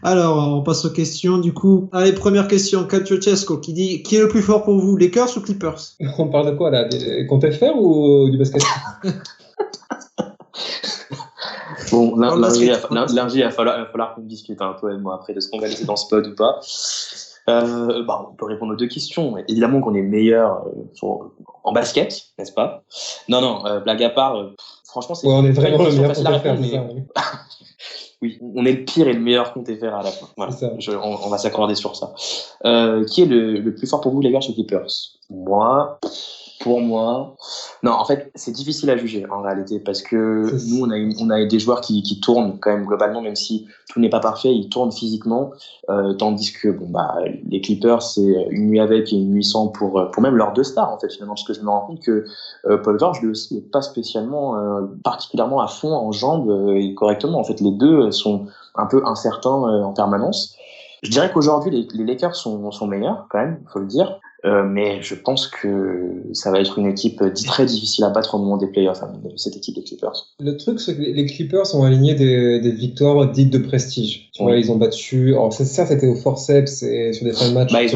Speaker 1: Alors, on passe aux questions. Du coup, allez, première question. Calciocesco qui dit qui est le plus fort pour vous, Lakers ou Clippers?
Speaker 3: On parle de quoi là? Des comptes FR ou du basket?
Speaker 2: Bon, lundi, il va falloir qu'on discute, toi et moi, après de ce qu'on va laisser dans ce pod ou pas. On peut répondre aux deux questions. Évidemment qu'on est meilleur en basket, n'est-ce pas? Non, blague à part, franchement, c'est
Speaker 3: on est vraiment le meilleur compte FR, c'est ça.
Speaker 2: Oui, on est le pire et le meilleur compte FR à la fin. Voilà. On va s'accorder sur ça. Qui est le plus fort pour vous, les gars, chez Clippers? Pour moi, non, en fait, c'est difficile à juger en réalité parce que nous, on a des joueurs qui tournent quand même globalement, même si tout n'est pas parfait, ils tournent physiquement, tandis que les Clippers, c'est une nuit avec et une nuit sans pour même leurs deux stars en fait finalement, parce que je me rends compte que Paul George lui aussi n'est pas spécialement particulièrement à fond en jambes et correctement. En fait, les deux sont un peu incertains en permanence. Je dirais qu'aujourd'hui, les Lakers sont meilleurs quand même, faut le dire. Mais je pense que ça va être une équipe très difficile à battre au moment des playoffs, cette équipe des Clippers.
Speaker 3: Le truc, c'est que les Clippers ont aligné des victoires dites de prestige. Tu vois, ils ont battu. Alors ça, c'était au forceps et sur des fins de match.
Speaker 2: Ils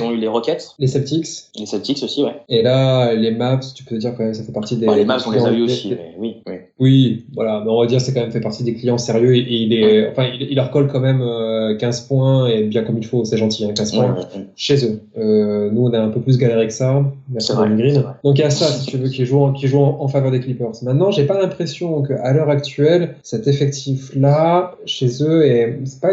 Speaker 2: ont eu les Rockets,
Speaker 3: les Celtics.
Speaker 2: Les Celtics aussi, ouais.
Speaker 3: Et là, les Mavs, tu peux dire quand même, ça fait partie des.
Speaker 2: Les Mavs, on les a eu aussi, mais oui.
Speaker 3: Oui, voilà. Mais on va dire, c'est quand même fait partie des clients sérieux et il leur colle quand même 15 points et bien comme il faut. C'est gentil, 15 points chez eux. Nous, on a un peu plus galéré que ça. Merci Danny Green. Donc il y a ça, si tu veux, qui joue en faveur des Clippers. Maintenant, j'ai pas l'impression qu'à l'heure actuelle, cet effectif-là, chez eux, c'est pas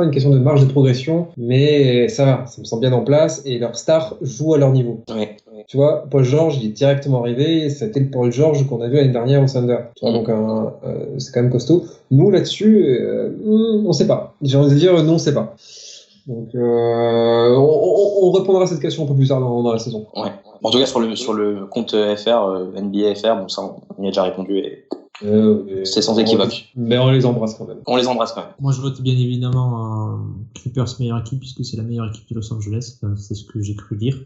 Speaker 3: une question de marge de progression, mais ça va, ça me semble bien en place et leurs stars jouent à leur niveau.
Speaker 2: Ouais.
Speaker 3: Tu vois, Paul George, il est directement arrivé, c'était le Paul George qu'on a vu l'année dernière au Thunder. Tu vois, donc c'est quand même costaud. Nous, là-dessus, on sait pas. J'ai envie de dire, non, on sait pas. Donc, on répondra à cette question un peu plus tard dans la saison.
Speaker 2: Ouais. En tout cas, sur le compte FR, NBA FR, bon, ça, on y a déjà répondu et c'est sans équivoque.
Speaker 3: Mais on les embrasse quand même.
Speaker 1: Moi, je vote bien évidemment Clippers meilleure équipe puisque c'est la meilleure équipe de Los Angeles. C'est ce que j'ai cru dire.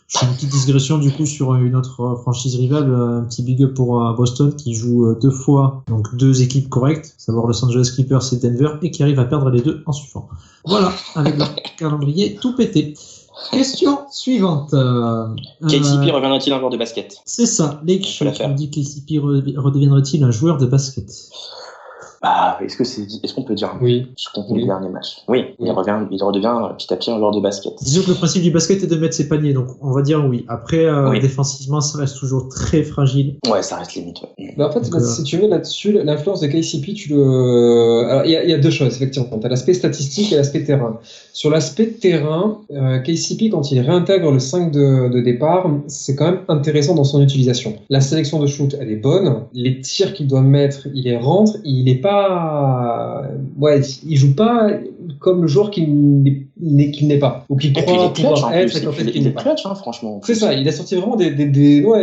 Speaker 1: Je fais une petite digression du coup sur une autre franchise rivale, un petit big up pour Boston qui joue 2 fois, donc 2 équipes correctes, à savoir Los Angeles Clippers et Denver, et qui arrive à perdre les 2 en suivant. Voilà, avec leur calendrier tout pété. Question suivante.
Speaker 2: KCP reviendra-t-il un joueur de basket?
Speaker 1: C'est ça, Lake me dit KCP redeviendra-t-il un joueur de basket?
Speaker 2: Est-ce qu'on peut dire
Speaker 3: oui
Speaker 2: sur le dernier match? Oui, il redevient petit à petit un joueur de basket.
Speaker 1: Disons que le principe du basket est de mettre ses paniers, donc on va dire oui. Après, défensivement, ça reste toujours très fragile.
Speaker 2: Ouais, ça reste limite. Ouais.
Speaker 3: En fait, si tu veux là-dessus, l'influence de KCP, alors il y a 2 choses effectivement. T'as l'aspect statistique et l'aspect terrain. Sur l'aspect terrain, KCP quand il réintègre le 5 de départ, c'est quand même intéressant dans son utilisation. La sélection de shoot, elle est bonne. Les tirs qu'il doit mettre, il les rentre. Il est pas, il joue pas comme le joueur qu'il n'est pas, ou qu'il croit pouvoir être et qu'en fait qu'il n'est pas.
Speaker 2: Clutch, franchement.
Speaker 3: C'est ça, il a sorti vraiment des gros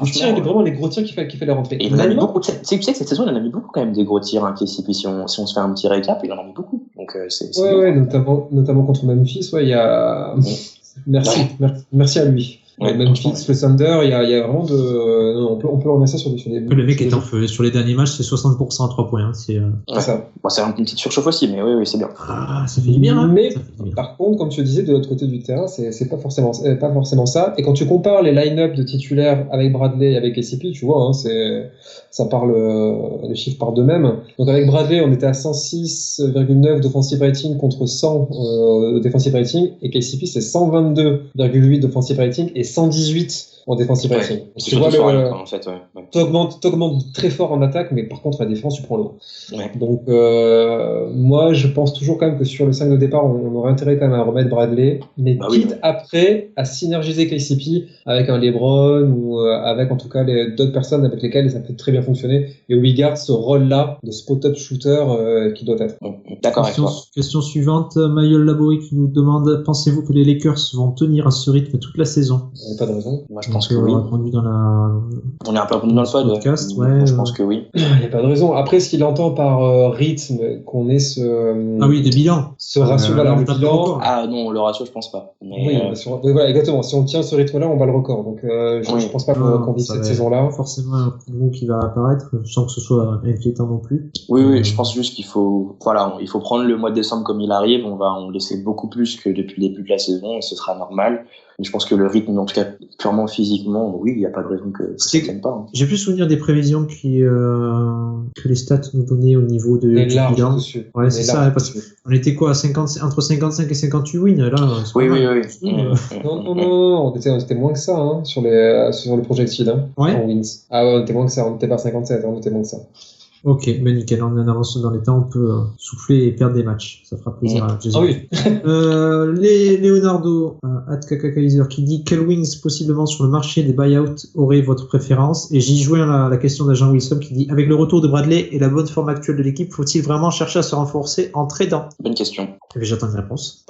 Speaker 3: tirs, vraiment les gros tirs qu'il fait les rentrer.
Speaker 2: Et il en a mis beaucoup. Tu sais que cette saison, il en a mis beaucoup quand même des gros tirs, KCP. Si on se fait un petit récap, il en a mis beaucoup. Donc
Speaker 3: notamment contre Memphis, il y a. Merci à lui. Memphis, le Thunder, il y a vraiment on peut remettre ça sur des
Speaker 1: le mec est en feu. Sur les derniers matchs, c'est 60% à 3 points. C'est
Speaker 2: ça. Bon, c'est une petite surchauffe aussi, mais oui, c'est bien.
Speaker 1: Ah, ça fait du bien.
Speaker 3: Mais par contre, comme tu disais, de l'autre côté du terrain, c'est pas forcément ça. Et quand tu compares les line-up de titulaires avec Bradley et avec KCP, tu vois, ça parle, les chiffres parlent d'eux-mêmes. Donc avec Bradley, on était à 106,9 d'offensive rating contre 100 defensive rating, et KCP c'est 122,8 d'offensive rating et 118 en defensive rating.
Speaker 2: Tu vois en fait,
Speaker 3: t'augmentes très fort en attaque, mais par contre la défense tu prends l'eau. Donc moi je pense toujours quand même que sur le 5 de départ on aurait intérêt quand même à remettre Bradley, mais quitte après à synergiser KCP avec un LeBron ou avec en tout cas d'autres personnes avec lesquelles ça peut très bien fonctionner, et où il garde ce rôle-là de spot-up shooter qui doit être.
Speaker 2: D'accord avec toi.
Speaker 1: Question suivante, Mayol Laborie qui nous demande: pensez-vous que les Lakers vont tenir à ce rythme toute la saison?
Speaker 3: Il n'y a pas de raison.
Speaker 2: Moi je pense que oui. On est un peu dans le podcast.
Speaker 1: Ouais,
Speaker 2: je pense que oui.
Speaker 3: Il n'y a pas de raison. Après, ce qu'il entend par rythme, qu'on ait ce.
Speaker 1: Ah oui, des bilans.
Speaker 3: Ce ratio, voilà, le bilan.
Speaker 2: Ah non, le ratio, je pense pas.
Speaker 3: Mais voilà, exactement. Si on tient ce rythme-là, on bat le record. Donc, je pense pas qu'on vise cette saison-là.
Speaker 1: Forcément un coup qui va apparaître, sans que ce soit inquiétant non plus.
Speaker 2: Oui, je pense juste qu'il faut, il faut prendre le mois de décembre comme il arrive. On laissait beaucoup plus que depuis le début de la saison, et ce sera normal. Mais je pense que le rythme, en tout cas purement physiquement, oui, il n'y a pas de raison que ça ne tienne pas. Hein.
Speaker 1: J'ai plus souvenir des prévisions que les stats nous donnaient au niveau de
Speaker 3: du bilan.
Speaker 1: Ouais, c'est ça, parce qu'on était quoi, entre 55 et 58 wins, là.
Speaker 2: Oui.
Speaker 3: Non, on était moins que ça, hein, sur le projected, hein, en wins. Ah ouais, on était moins que ça, on était pas 57, on était moins que ça.
Speaker 1: Ok, ben nickel, on en avance dans les temps, on peut souffler et perdre des matchs. Ça fera plaisir à Jason.
Speaker 3: Ah oui.
Speaker 1: Leonardo @KKKaiser qui dit: quel wings possiblement sur le marché des buyouts aurait votre préférence? Et j'y joins la question d'Agent Wilson qui dit: avec le retour de Bradley et la bonne forme actuelle de l'équipe, faut-il vraiment chercher à se renforcer en tradant?
Speaker 2: Bonne question.
Speaker 1: Et j'attends une réponse.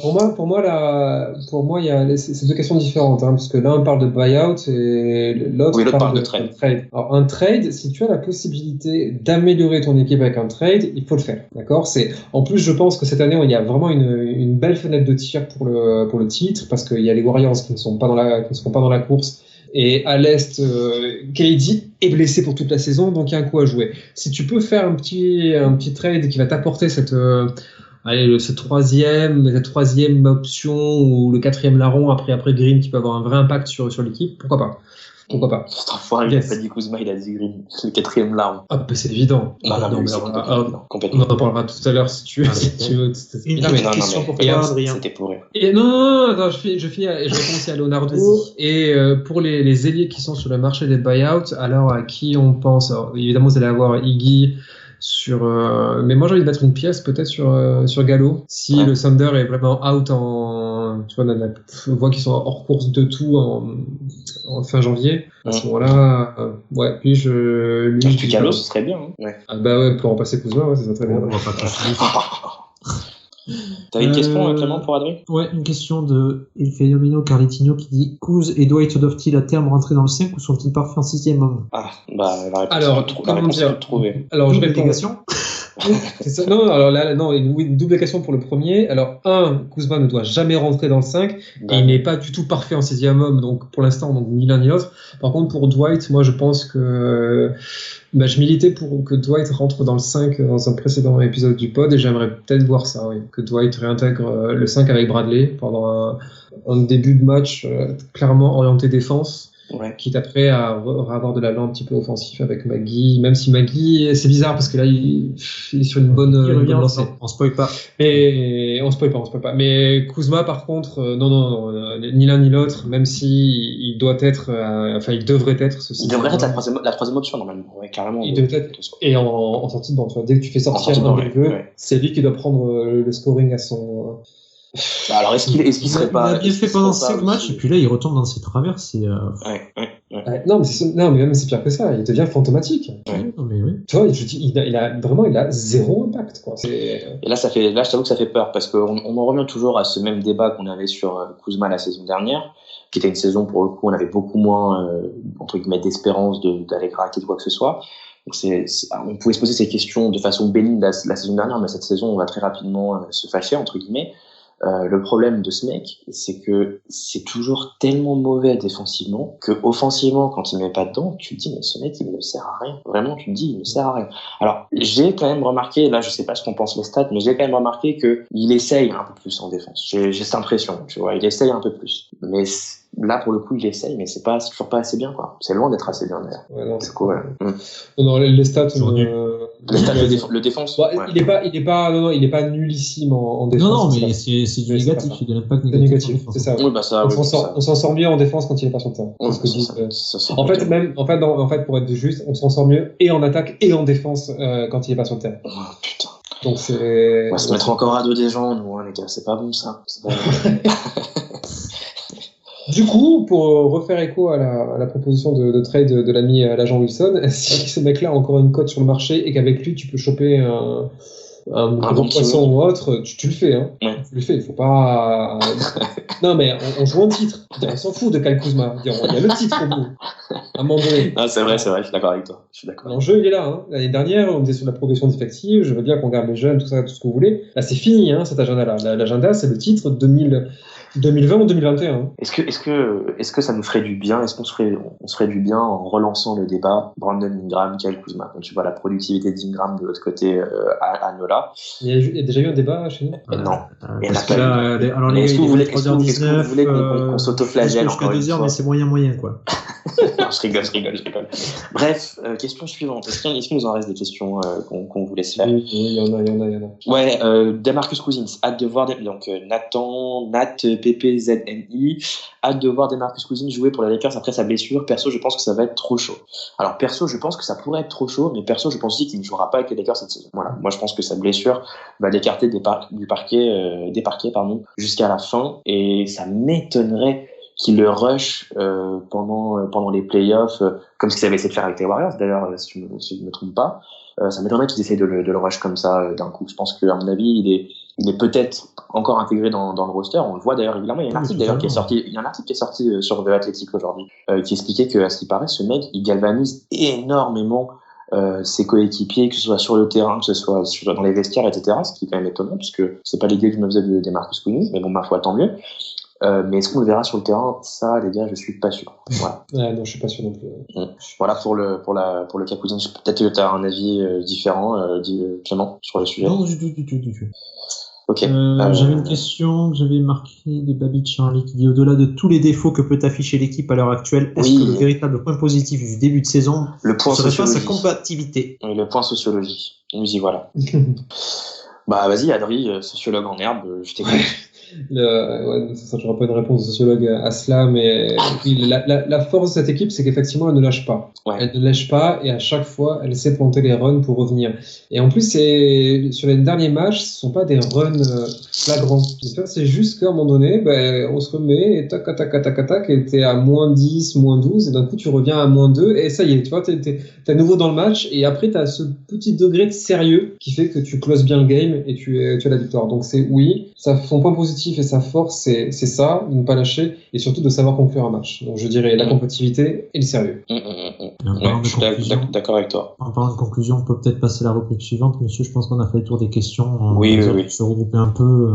Speaker 3: Pour moi, il y a c'est deux questions différentes, hein, parce que l'un parle de buyout et l'autre parle de trade. Alors un trade, si tu as la possibilité d'améliorer ton équipe avec un trade, il faut le faire. D'accord? En plus, je pense que cette année, il y a vraiment une belle fenêtre de tir pour le titre, parce qu'il y a les Warriors qui ne seront pas dans la course. Et à l'Est, KD est blessé pour toute la saison, donc il y a un coup à jouer. Si tu peux faire un petit trade qui va t'apporter cette troisième option, ou le quatrième larron après Green, qui peut avoir un vrai impact sur l'équipe, pourquoi pas?
Speaker 2: C'est un foiré, il a pas dit Kuzma, il a dit Green, le quatrième larron.
Speaker 3: Ah, bah c'est évident.
Speaker 2: Non, complètement.
Speaker 3: On en parlera tout à l'heure si tu veux.
Speaker 1: Une question pour toi, Adrien.
Speaker 2: C'était pour rire.
Speaker 3: Et non, je finis, et je réponds aussi à Leonardo. Et pour les ailiers qui sont sur le marché des buyouts, alors à qui on pense? Alors, évidemment, vous allez avoir Iggy mais moi j'ai envie de mettre une pièce peut-être sur Gallo, si le Thunder est vraiment out tu vois, on voit qu'ils sont hors course de tout en fin janvier. À ce moment-là, puis
Speaker 2: Gallo, ce serait bien. Hein.
Speaker 3: Ah bah ouais, pour remplacer Kuzma, ça serait très bien.
Speaker 2: T'avais une question, Clément, pour Adrien?
Speaker 1: Ouais, une question de Il Fenomeno Carletigno qui dit: Kuz et Dwight doivent-ils à terme rentrer dans le 5 ou sont-ils parfaits en 6e homme?
Speaker 2: Ah, bah, la réponse est trouvée.
Speaker 3: Alors, je vais
Speaker 1: délégation.
Speaker 3: C'est ça. Non, alors là, non, une double question pour le premier. Alors, Kuzma ne doit jamais rentrer dans le 5, et il n'est pas du tout parfait en 6e homme, donc pour l'instant, donc ni l'un ni l'autre. Par contre, pour Dwight, moi je pense que je militais pour que Dwight rentre dans le 5 dans un précédent épisode du pod, et j'aimerais peut-être voir ça, oui, que Dwight réintègre le 5 avec Bradley pendant un début de match clairement orienté défense. Quitte après à avoir de l'allant un petit peu offensif avec Maggie, même si Maggie, c'est bizarre parce que là il est sur une bonne lancée.
Speaker 1: On spoil pas.
Speaker 3: Et on spoil pas. Mais Kuzma par contre, non, ni l'un ni l'autre, même si il doit être, il devrait être
Speaker 2: il devrait être la troisième option normalement. Ouais, carrément.
Speaker 3: Il devrait être. Et en sortie de banc, tu vois, dès que tu fais sortir un des deux, c'est lui qui doit prendre le scoring à son.
Speaker 2: Alors, est-ce qu'il serait pas.
Speaker 1: Il a bien fait pendant 5 matchs, et puis là, il retombe dans ses travers.
Speaker 3: Non, mais même c'est pire que ça, il devient fantomatique.
Speaker 1: Non, mais oui.
Speaker 3: Tu vois, je dis, il a zéro impact, quoi.
Speaker 2: Et là, je t'avoue que ça fait peur, parce qu'on en revient toujours à ce même débat qu'on avait sur Kuzma la saison dernière, qui était une saison, pour le coup, on avait beaucoup moins, entre guillemets, d'espérance d'aller gratter de quoi que ce soit. Donc on pouvait se poser ces questions de façon bénigne la saison dernière, mais cette saison, on va très rapidement se fâcher, entre guillemets. Le problème de ce mec, c'est que c'est toujours tellement mauvais défensivement que offensivement, quand il met pas dedans, tu te dis mais ce mec il ne sert à rien. Vraiment, tu te dis il ne sert à rien. Alors j'ai quand même remarqué, là je sais pas ce qu'on pense les stats, mais j'ai quand même remarqué que il essaye un peu plus en défense. J'ai cette impression, tu vois, il essaye un peu plus. Mais là pour le coup il essaye, mais c'est toujours pas assez bien quoi. C'est loin d'être assez bien d'ailleurs.
Speaker 3: Ouais, non,
Speaker 2: c'est cool.
Speaker 3: Non, les stats.
Speaker 2: Les stats le défense.
Speaker 3: Ouais. Il est pas nullissime en défense.
Speaker 1: Non, mais c'est du négatif, il de l'impact
Speaker 3: négatif. C'est ça.
Speaker 2: Oui, bah ça.
Speaker 3: On s'en sort mieux en défense quand il est pas sur le terrain. En fait, pour être juste, on s'en sort mieux et en attaque et en défense quand il est pas sur le terrain.
Speaker 2: Oh putain.
Speaker 3: Donc c'est.
Speaker 2: On va se mettre encore à dos des gens, nous, les gars. C'est pas bon ça. C'est pas bon.
Speaker 3: Du coup, pour refaire écho à la proposition de trade de l'ami l'agent Wilson, si ce mec-là a encore une cote sur le marché et qu'avec lui tu peux choper un bon poisson ou autre, tu le fais, hein.
Speaker 2: Ouais.
Speaker 3: Tu le fais, il faut pas. Non, mais on joue en titre. On s'en fout de Kyle Kuzma. Il y a le titre au bout. À un moment donné.
Speaker 2: Ah, c'est vrai, je suis d'accord avec toi.
Speaker 3: L'enjeu, il est là, hein. L'année dernière, on était sur la progression d'effectifs. Je veux bien qu'on garde les jeunes, tout ça, tout ce que vous voulez. Là, c'est fini, hein, cet agenda-là. L'agenda, c'est le titre 2020 ou 2021.
Speaker 2: Est-ce que ça nous ferait du bien? Est-ce qu'on se ferait du bien en relançant le débat Brandon Ingram, Kyle Kuzma? Quand tu vois la productivité d'Ingram de l'autre côté à Nola.
Speaker 3: Il y a déjà eu un débat chez nous?
Speaker 2: Non.
Speaker 1: Est-ce que vous voulez
Speaker 2: qu'on s'autoflagelle
Speaker 1: encore une fois? Mais c'est moyen, quoi.
Speaker 2: Non, je rigole. Bref, question suivante. Est-ce qu'il nous en reste des questions qu'on voulait se faire?
Speaker 3: Oui, il y en a.
Speaker 2: Ouais, DeMarcus Cousins, hâte de voir donc Nat PPZNI, hâte de voir DeMarcus Cousins jouer pour les Lakers après sa blessure. Perso, je pense que ça va être trop chaud. Alors perso, je pense que ça pourrait être trop chaud, mais perso, je pense aussi qu'il ne jouera pas avec les Lakers cette saison. Voilà, moi je pense que sa blessure va l'écarter des parquets jusqu'à la fin, et ça m'étonnerait qu'il le rush pendant les playoffs, comme ce qu'ils avaient essayé de faire avec les Warriors d'ailleurs, si je ne me trompe pas. Ça m'étonnerait qu'ils essayent de le rush comme ça d'un coup. Je pense qu'à mon avis, il est peut-être encore intégré dans le roster. On le voit d'ailleurs régulièrement. Il y a un article d'ailleurs qui est sorti sur The Athletic aujourd'hui, qui expliquait que, à ce qui paraît, ce mec, il galvanise énormément ses coéquipiers, que ce soit sur le terrain, que ce soit dans les vestiaires, etc. Ce qui est quand même étonnant, puisque c'est pas l'idée que je me faisais des Marcus Cousins, mais bon, ma foi, tant mieux. Mais est-ce qu'on le verra sur le terrain? Ça, les gars, je suis pas sûr. Voilà.
Speaker 3: Non, je suis pas sûr non plus.
Speaker 2: Voilà pour le cas Cousins. Peut-être que tu as un avis différent, Clément, sur le sujet.
Speaker 1: Non, du tout.
Speaker 2: Ok.
Speaker 1: J'avais une question que j'avais marquée de Baby Charlie qui dit: au-delà de tous les défauts que peut afficher l'équipe à l'heure actuelle, est-ce que le véritable point positif du début de saison serait pas sa combativité?
Speaker 2: Oui, le point sociologie. Nous y voilà. Bah vas-y, Adri, sociologue en herbe, je t'écoute.
Speaker 3: Ça j'aurais pas une réponse de sociologue à cela, mais oui, la force de cette équipe, c'est qu'effectivement elle ne lâche pas. Ouais. Elle ne lâche pas, et à chaque fois elle essaie de planter les runs pour revenir. Et en plus, sur les derniers matchs, ce sont pas des runs flagrants. C'est juste qu'à un moment donné, on se remet et tac, et t'es à -10, -12, et d'un coup tu reviens à -2, et ça y est, tu vois, t'es à nouveau dans le match, et après t'as ce petit degré de sérieux qui fait que tu closes bien le game et tu as la victoire. Donc son point positif et sa force, c'est ça, de ne pas lâcher, et surtout de savoir conclure un match. Donc je dirais la compétitivité et le sérieux.
Speaker 2: Je suis d'accord avec toi.
Speaker 1: En parlant de conclusion, on peut peut-être passer à la rubrique suivante, monsieur. Je pense qu'on a fait le tour des questions.
Speaker 2: Oui.
Speaker 1: Se regrouper un peu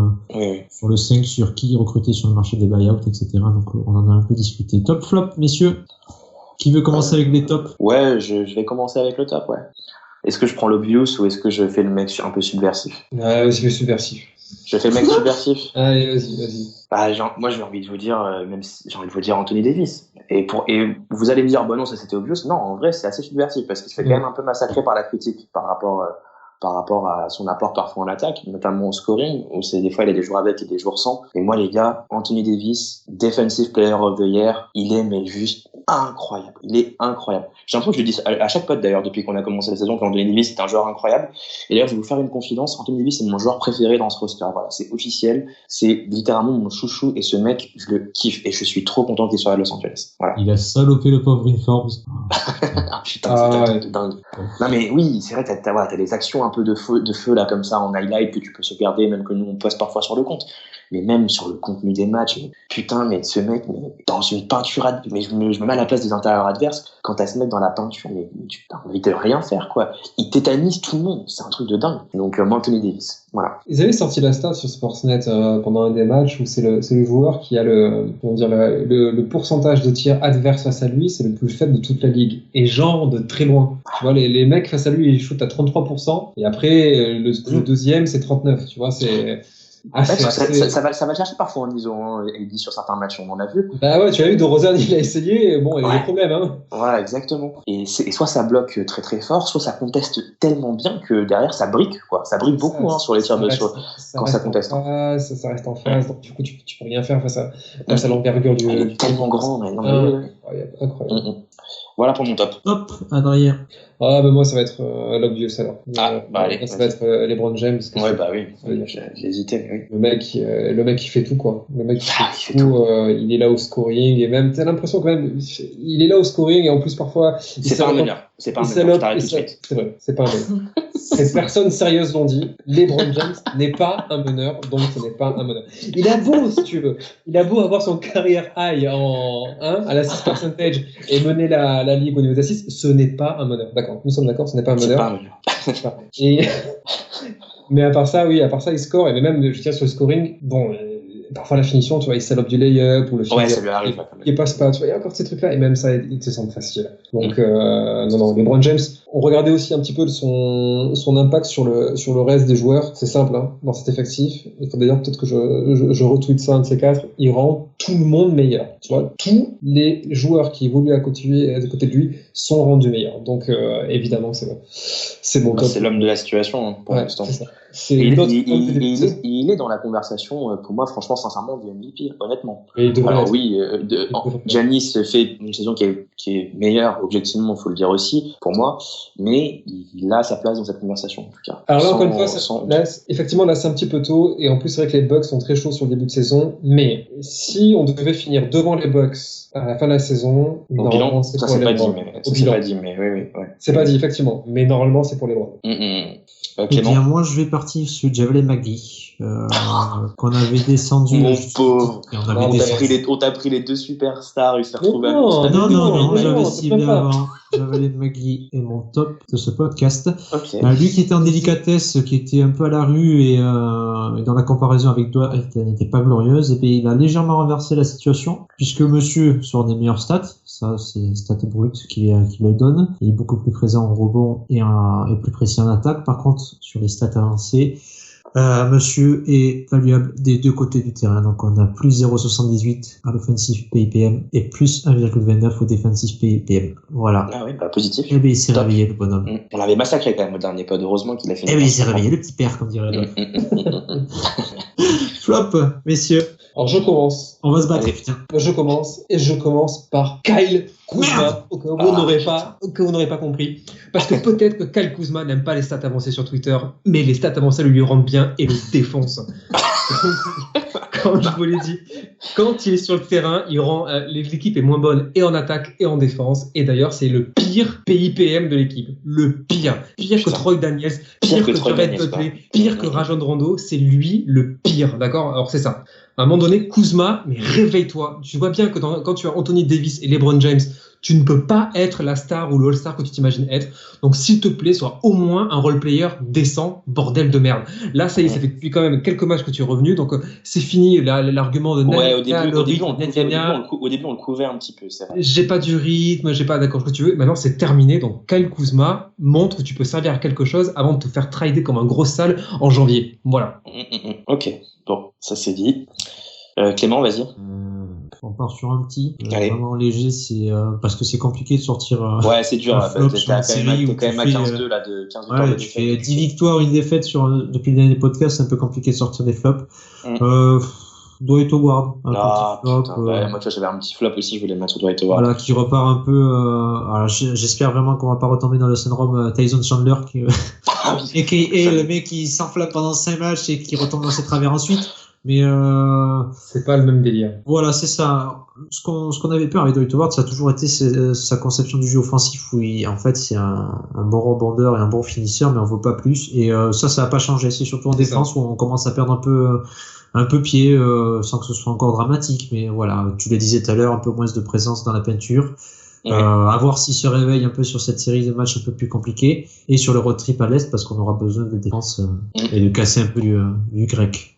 Speaker 1: sur le 5, sur qui recruter sur le marché des buyouts, etc. Donc on en a un peu discuté. Top flop, messieurs. Qui veut commencer avec les tops?
Speaker 2: Ouais, je vais commencer avec le top, ouais. Est-ce que je prends l'obvious ou est-ce que je fais le mec un peu subversif?
Speaker 3: Vas-y, le subversif.
Speaker 2: Je fais le mec subversif.
Speaker 3: Allez, vas-y.
Speaker 2: Moi, j'ai envie de vous dire, Anthony Davis. Et vous allez me dire, non, ça c'était obvious. Non, en vrai, c'est assez subversif parce qu'il se fait quand même un peu massacrer par la critique par rapport à son apport parfois en attaque, notamment au scoring, où des fois il y a des jours avec et des jours sans. Et moi, les gars, Anthony Davis, Defensive Player of the Year, il est mais juste incroyable. Il est incroyable. J'ai l'impression que je le dis à chaque pote d'ailleurs depuis qu'on a commencé la saison, qu'Anthony Davis c'est un joueur incroyable. Et d'ailleurs, je vais vous faire une confidence. Anthony Davis c'est mon joueur préféré dans ce roster. Voilà, c'est officiel. C'est littéralement mon chouchou, et ce mec, je le kiffe et je suis trop content qu'il soit à Los Angeles. Voilà.
Speaker 1: Il a salopé le pauvre Forbes.
Speaker 2: Ah putain, c'est dingue. Non mais oui, c'est vrai, t'as des actions un peu de feu là comme ça en highlight que tu peux sauvegarder, même que nous on poste parfois sur le compte. mais même sur le contenu des matchs, putain, mais ce mec, mais dans une peinture, mais je me mets à la place des intérieurs adverses, quand t'as ce mec dans la peinture, mais tu t'as envie de rien faire, quoi. Il tétanise tout le monde, c'est un truc de dingue. Donc, Anthony Davis, voilà.
Speaker 3: Ils avaient sorti la stat sur Sportsnet pendant un des matchs où c'est le joueur qui a le pourcentage de tirs adverses face à lui, c'est le plus faible de toute la ligue. Et genre de très loin. Tu vois, les mecs face à lui, ils shootent à 33%, et après, le deuxième, c'est 39%, tu vois, c'est...
Speaker 2: ça va le chercher parfois en ISO, hein, Eddie, sur certains matchs, on en a vu.
Speaker 3: Bah ouais, tu as vu, DeRozan, il a essayé, bon, il y a des problèmes, hein.
Speaker 2: Voilà, exactement. Et soit ça bloque très très fort, soit ça conteste tellement bien que derrière ça brique, quoi. Ça brique beaucoup, sur les tirs de saut, quand ça conteste.
Speaker 3: Ça reste en phase, donc du coup, tu peux rien faire face à l'envergure du...
Speaker 2: Il est tellement grand, mais non,
Speaker 3: incroyable.
Speaker 2: Voilà pour mon top.
Speaker 1: Hop, Adrien.
Speaker 3: Ah, bah moi, ça va être l'obvious, alors.
Speaker 2: Allez.
Speaker 3: Ça va être LeBron James.
Speaker 2: Ouais, bah oui. J'ai hésité, mais oui.
Speaker 3: Le mec, il fait tout, quoi. Le mec, il fait tout. Il est là au scoring, et même, t'as l'impression quand même, il est là au scoring, et en plus, parfois...
Speaker 2: C'est pas un meneur. C'est pas un meneur, je t'arrête tout de suite.
Speaker 3: C'est vrai, c'est pas un meneur. Ces personnes sérieuses l'ont dit. LeBron James n'est pas un meneur, donc ce n'est pas un meneur. Il a beau, si tu veux, avoir son carrière high à l'assist percentage et mener la ligue au niveau d'assist, ce n'est pas un meneur. D'accord, nous sommes d'accord, ce n'est pas un meneur.
Speaker 2: C'est pas un meneur.
Speaker 3: Mais à part ça, il score, et même, je tiens sur le scoring, bon, parfois la finition, tu vois, il salope du lay-up, ou le
Speaker 2: ouais, ça lui arrive, quand même.
Speaker 3: Il passe pas, tu vois, il y a encore ces trucs-là, et même ça, il te semble facile. Donc, non, LeBron James, on regardait aussi un petit peu son impact sur le reste des joueurs. C'est simple, hein, dans cet effectif. Il faut d'ailleurs peut-être que je retweete ça, un de ces quatre. Il rend tout le monde meilleur. Tu vois, tous les joueurs qui évoluent à côté de lui sont rendus meilleurs. Donc, évidemment, c'est bon.
Speaker 2: C'est l'homme de la situation, pour l'instant.
Speaker 3: C'est ça.
Speaker 2: Il est dans la conversation, pour moi, franchement, sincèrement, du MVP, honnêtement. Alors oui, Giannis fait une saison qui est meilleure, objectivement, il faut le dire aussi, pour moi, mais il a sa place dans cette conversation, en tout cas.
Speaker 3: Alors là, encore une fois, effectivement, là, c'est un petit peu tôt, et en plus, c'est vrai que les Bucks sont très chauds sur le début de saison, mais si on devait finir devant les Bucks à la fin de la saison,
Speaker 2: normalement, c'est pour les Browns. C'est pas dit, mais oui.
Speaker 3: C'est pas dit, effectivement, mais normalement, c'est pour les Browns.
Speaker 1: Eh bien, moi, je vais partir sur Javelin McGee, qu'on avait descendu.
Speaker 2: Mon pauvre. On t'a pris les deux superstars, il s'est retrouvé
Speaker 1: Non, j'avais ciblé avant. Javelin McGee est mon top de ce podcast.
Speaker 2: Okay.
Speaker 1: Lui qui était en délicatesse, qui était un peu à la rue et dans la comparaison avec Dwight, elle n'était pas glorieuse, et bien il a légèrement renversé la situation, puisque monsieur, sur des meilleures stats, ça c'est stats brutes qui le donne, il est beaucoup plus présent en rebond et plus précis en attaque. Par contre, sur les stats avancées, monsieur est valuable des deux côtés du terrain. Donc on a plus 0,78 à l'offensive PIPM et plus 1,29 au defensive PIPM. Voilà.
Speaker 2: Ah oui, positif.
Speaker 1: Et bien il s'est réveillé, le bonhomme.
Speaker 2: On l'avait massacré quand même au dernier pod, heureusement qu'il a fait.
Speaker 1: Et bien il s'est réveillé, le petit père, comme dirait l'autre. Flop, messieurs.
Speaker 3: Alors je commence.
Speaker 1: On va se battre, putain.
Speaker 3: Je commence par Kyle Kuzma, au cas où vous n'aurez pas compris. Parce que peut-être que Kyle Kuzma n'aime pas les stats avancées sur Twitter, mais les stats avancées lui rendent bien et le défonce. Comme je vous l'ai dit, quand il est sur le terrain, il rend l'équipe est moins bonne et en attaque et en défense. Et d'ailleurs, c'est le pire PIPM de l'équipe. Le pire. Pire que Troy Daniels, pire que Jared Dudley, pire que Rajon Rondo. C'est lui le pire. D'accord? Alors c'est ça. À un moment donné, Kuzma, mais réveille-toi. Tu vois bien que quand tu as Anthony Davis et LeBron James, tu ne peux pas être la star ou le all-star que tu t'imagines être. Donc, s'il te plaît, sois au moins un role-player décent, bordel de merde. Là, ça y est, ça fait depuis quand même quelques matchs que tu es revenu. Donc, c'est fini l'argument de
Speaker 2: au début, on le couvait un petit peu, c'est vrai.
Speaker 1: J'ai pas du rythme, j'ai pas d'accord ce que tu veux. Maintenant, c'est terminé. Donc, Kyle Kuzma montre que tu peux servir à quelque chose avant de te faire trader comme un gros sale en janvier. Voilà.
Speaker 2: Ok. Bon, ça c'est dit. Clément, vas-y.
Speaker 1: On part sur un petit, vraiment léger, c'est parce que c'est compliqué de sortir.
Speaker 2: Ouais, c'est dur. T'es quand même à 15-2 là, de 15 victoires.
Speaker 1: Ouais, tu fais 10 victoires, une défaite depuis le dernier podcast, c'est un peu compliqué de sortir des flops. Dwight Howard.
Speaker 2: Moi, tu vois, j'avais un petit flop aussi, je voulais mettre sur Dwight Howard.
Speaker 1: Voilà, qui repart un peu. Alors, j'espère vraiment qu'on va pas retomber dans le syndrome Tyson Chandler, qui est le mec qui s'enflamme pendant 5 matchs et qui retombe dans ses travers ensuite. Mais
Speaker 3: c'est pas le même délire.
Speaker 1: Voilà, c'est ça. Ce qu'on avait peur avec Dwight Howard, ça a toujours été sa conception du jeu offensif où en fait c'est un bon rebondeur et un bon finisseur, mais on vaut pas plus. Et ça a pas changé. C'est surtout en défense où on commence à perdre un un peu pied, sans que ce soit encore dramatique, mais voilà, tu le disais tout à l'heure, un peu moins de présence dans la peinture. À voir s'il se réveille un peu sur cette série de matchs un peu plus compliqués et sur le road trip à l'Est parce qu'on aura besoin de défense et de casser un peu du grec.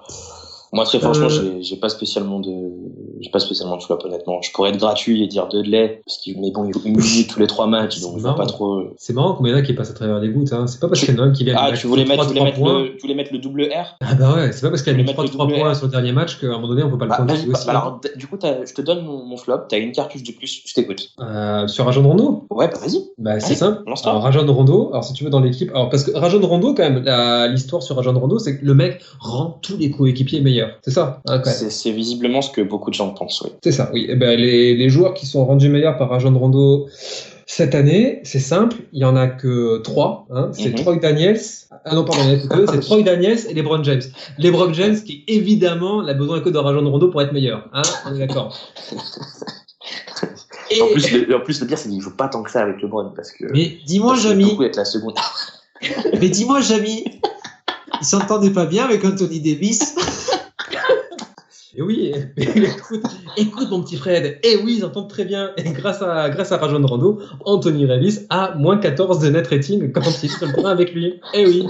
Speaker 2: Moi, très franchement, j'ai pas spécialement de flop, honnêtement. Je pourrais être gratuit et dire Dudley, mais bon, il joue une minute tous les 3 matchs, donc je vois pas trop.
Speaker 3: C'est marrant qu'il y en a qui passent à travers des gouttes, hein. C'est pas parce qu'il y en a un qui vient
Speaker 2: tu voulais mettre le double R?
Speaker 3: Ah bah ouais, c'est pas parce qu'il a mis 3 points sur le dernier match qu'à un moment donné, on peut pas le compter aussi.
Speaker 2: Alors, du coup, je te donne mon flop, t'as une cartouche de plus, je t'écoute.
Speaker 3: Sur Rajon Rondo?
Speaker 2: Ouais, bah vas-y.
Speaker 3: Bah, c'est simple. Alors, Rajon Rondo, alors si tu veux dans l'équipe, alors parce que Rajon Rondo, quand même, l'histoire sur Rajon Rondo, c'est que le mec rend tous les coéquipiers meilleurs. C'est ça, hein,
Speaker 2: c'est visiblement ce que beaucoup de gens pensent, oui.
Speaker 3: C'est ça, oui. Et ben, les joueurs qui sont rendus meilleurs par Rajon Rondo cette année, c'est simple, il y en a que 3, hein. C'est Troy Daniels. Ah non, pardon, il y en a que 2, c'est Troy Daniels et LeBron James. LeBron James qui, évidemment, n'a besoin que de Rajon Rondo pour être meilleur, hein. On est d'accord.
Speaker 2: En plus, le pire, c'est qu'il ne joue pas tant que ça avec LeBron, parce que.
Speaker 1: Mais dis-moi, Jamy.
Speaker 2: Être la seconde.
Speaker 1: Mais dis-moi, Jamy. Il s'entendait pas bien avec Anthony Davis.
Speaker 3: Et oui, écoute mon petit Fred, et oui, ils entendent très bien, et grâce à Rajon Rondo, Anthony Davis a moins 14 de net rating quand il est sur le terrain avec lui. Et oui.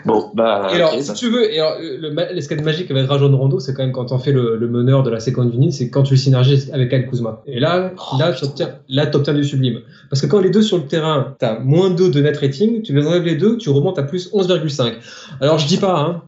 Speaker 2: Bon, bah.
Speaker 3: Et alors, si tu veux, ce qui est magique avec Rajon Rondo, c'est quand même quand on fait le meneur de la seconde unit, c'est quand tu le synergises avec Kyle Kuzma. Et là, t'obtiens du sublime. Parce que quand les deux sur le terrain, t'as moins 2 de net rating, tu les enlèves les deux, tu remontes à plus 11,5. Alors, je dis pas,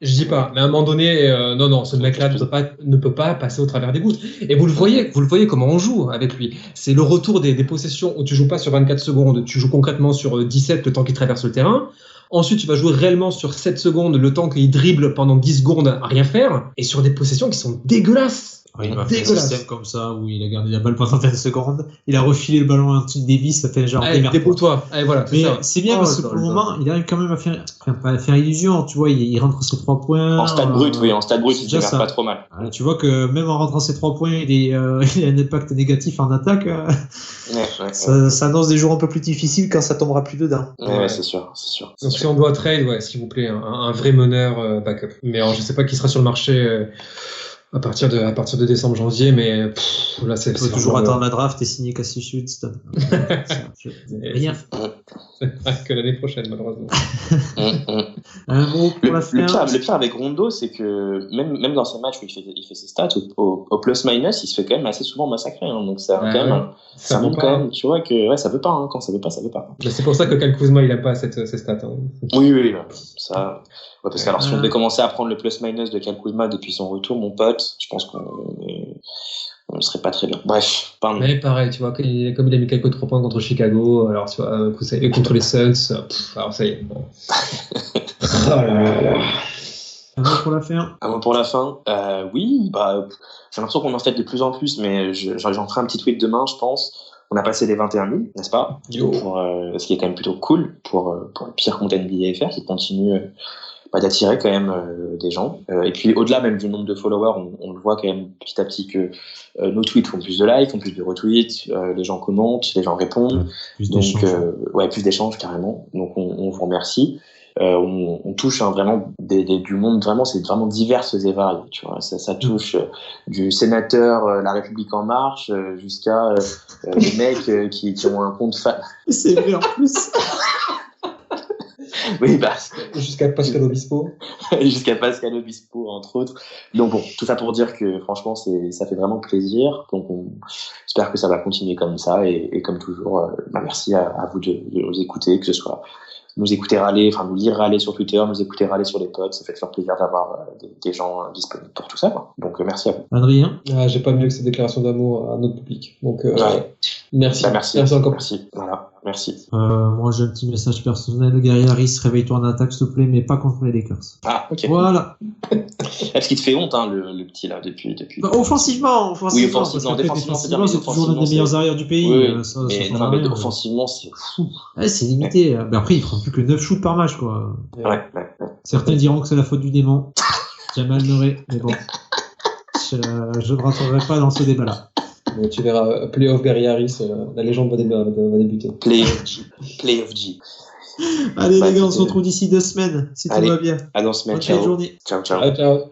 Speaker 3: mais à un moment donné, non, ce mec-là ne peut pas passer au travers des gouttes. Et vous le voyez comment on joue avec lui. C'est le retour des possessions où tu joues pas sur 24 secondes, tu joues concrètement sur 17 le temps qu'il traverse le terrain. Ensuite, tu vas jouer réellement sur 7 secondes le temps qu'il dribble pendant 10 secondes à rien faire et sur des possessions qui sont dégueulasses.
Speaker 1: Il m'a fait un système comme ça où il a gardé la balle pendant 20 secondes, il a refilé le ballon à Anthony Davis, ça fait genre
Speaker 3: débrouille-toi. Voilà,
Speaker 1: mais c'est bien parce que pour le moment, il arrive quand même à faire illusion, tu vois, il rentre ses 3 points.
Speaker 2: En stade brut, il démarre pas trop mal.
Speaker 1: Tu vois que même en rentrant ses 3 points, il a un impact négatif en attaque. Ça annonce des jours un peu plus difficiles quand ça tombera plus dedans.
Speaker 2: Ouais, c'est sûr.
Speaker 3: Donc si on doit trade, s'il vous plaît, un vrai meneur backup. Mais alors, je sais pas qui sera sur le marché à partir de décembre-janvier, mais là c'est
Speaker 1: toujours attendre la draft et signer Cassius Winston. Rien.
Speaker 3: Que l'année prochaine, malheureusement.
Speaker 2: Le pire avec Rondo, c'est que même dans ces matchs où il fait ses stats, au plus-minus, il se fait quand même assez souvent massacrer. Hein, donc ça montre quand même, tu vois, que ça veut pas. Hein, quand ça veut pas, ça veut pas.
Speaker 3: C'est pour ça que Kyle Kuzma, il a pas ces stats. Hein.
Speaker 2: Oui. Ça... Ouais, parce que alors, si on devait commencer à prendre le plus-minus de Kyle Kuzma depuis son retour, mon pote, je pense qu'on serait pas très bien. Bref, pardon.
Speaker 3: Mais pareil, tu vois, comme il a mis quelques 3 points contre Chicago, alors tu vois, et contre les Suns, alors ça y est. Bon.
Speaker 1: Oh là là. Un mot pour la fin.
Speaker 2: Un mot pour la fin. Oui, j'ai l'impression qu'on en fait de plus en plus, mais j'en ferai un petit tweet demain, je pense. On a passé les 21 000, n'est-ce pas? Ce qui est quand même plutôt cool pour le pire compte NBA FR qui continue d'attirer quand même des gens. Et puis au-delà même du nombre de followers, on le voit quand même petit à petit que nos tweets font plus de likes, font plus de retweets, les gens commentent, les gens répondent. Plus d'échanges carrément. Donc on vous remercie. On touche vraiment du monde, vraiment c'est vraiment divers et varié, tu vois, ça touche du sénateur La République en marche jusqu'à les mecs qui ont un compte fan.
Speaker 1: C'est vrai en plus.
Speaker 2: Oui,
Speaker 3: jusqu'à Pascal Obispo.
Speaker 2: Jusqu'à Pascal Obispo, entre autres. Donc bon, tout ça pour dire que franchement, ça fait vraiment plaisir. Donc j'espère que ça va continuer comme ça et comme toujours, merci à vous de nous écouter, que ce soit nous écouter râler, nous lire râler sur Twitter, nous écouter râler sur les pods, ça fait toujours plaisir d'avoir des gens disponibles pour tout ça, quoi. Donc merci à vous.
Speaker 1: Adrien?
Speaker 3: J'ai pas mieux que cette déclaration d'amour à notre public. Donc merci.
Speaker 2: Merci encore. Merci. Voilà. Merci.
Speaker 1: Moi j'ai un petit message personnel. Gary Harris, réveille-toi en attaque s'il te plaît, mais pas contre les Lakers.
Speaker 2: Ah, ok.
Speaker 1: Voilà.
Speaker 2: Est-ce qu'il te fait honte, hein, le petit là, depuis...
Speaker 1: Offensivement.
Speaker 2: Oui, offensivement. Défensivement,
Speaker 1: c'est toujours l'un des meilleurs arrières du pays.
Speaker 2: Oui. Mais offensivement, c'est fou.
Speaker 1: Ouais, c'est limité. Mais après, il prend plus que 9 shoots par match, quoi.
Speaker 2: Ouais.
Speaker 1: Certains diront que c'est la faute du démon. Jamal Murray, mais bon. Je ne rentrerai pas dans ce débat-là.
Speaker 3: Mais tu verras, Playoff Gary Harris, la légende va débuter.
Speaker 2: Playoff G.
Speaker 1: Allez les gars, on se retrouve d'ici 2 semaines, si tout va bien.
Speaker 2: À dans 2 semaines.
Speaker 1: Bonne journée.
Speaker 2: Ciao.
Speaker 3: Ciao.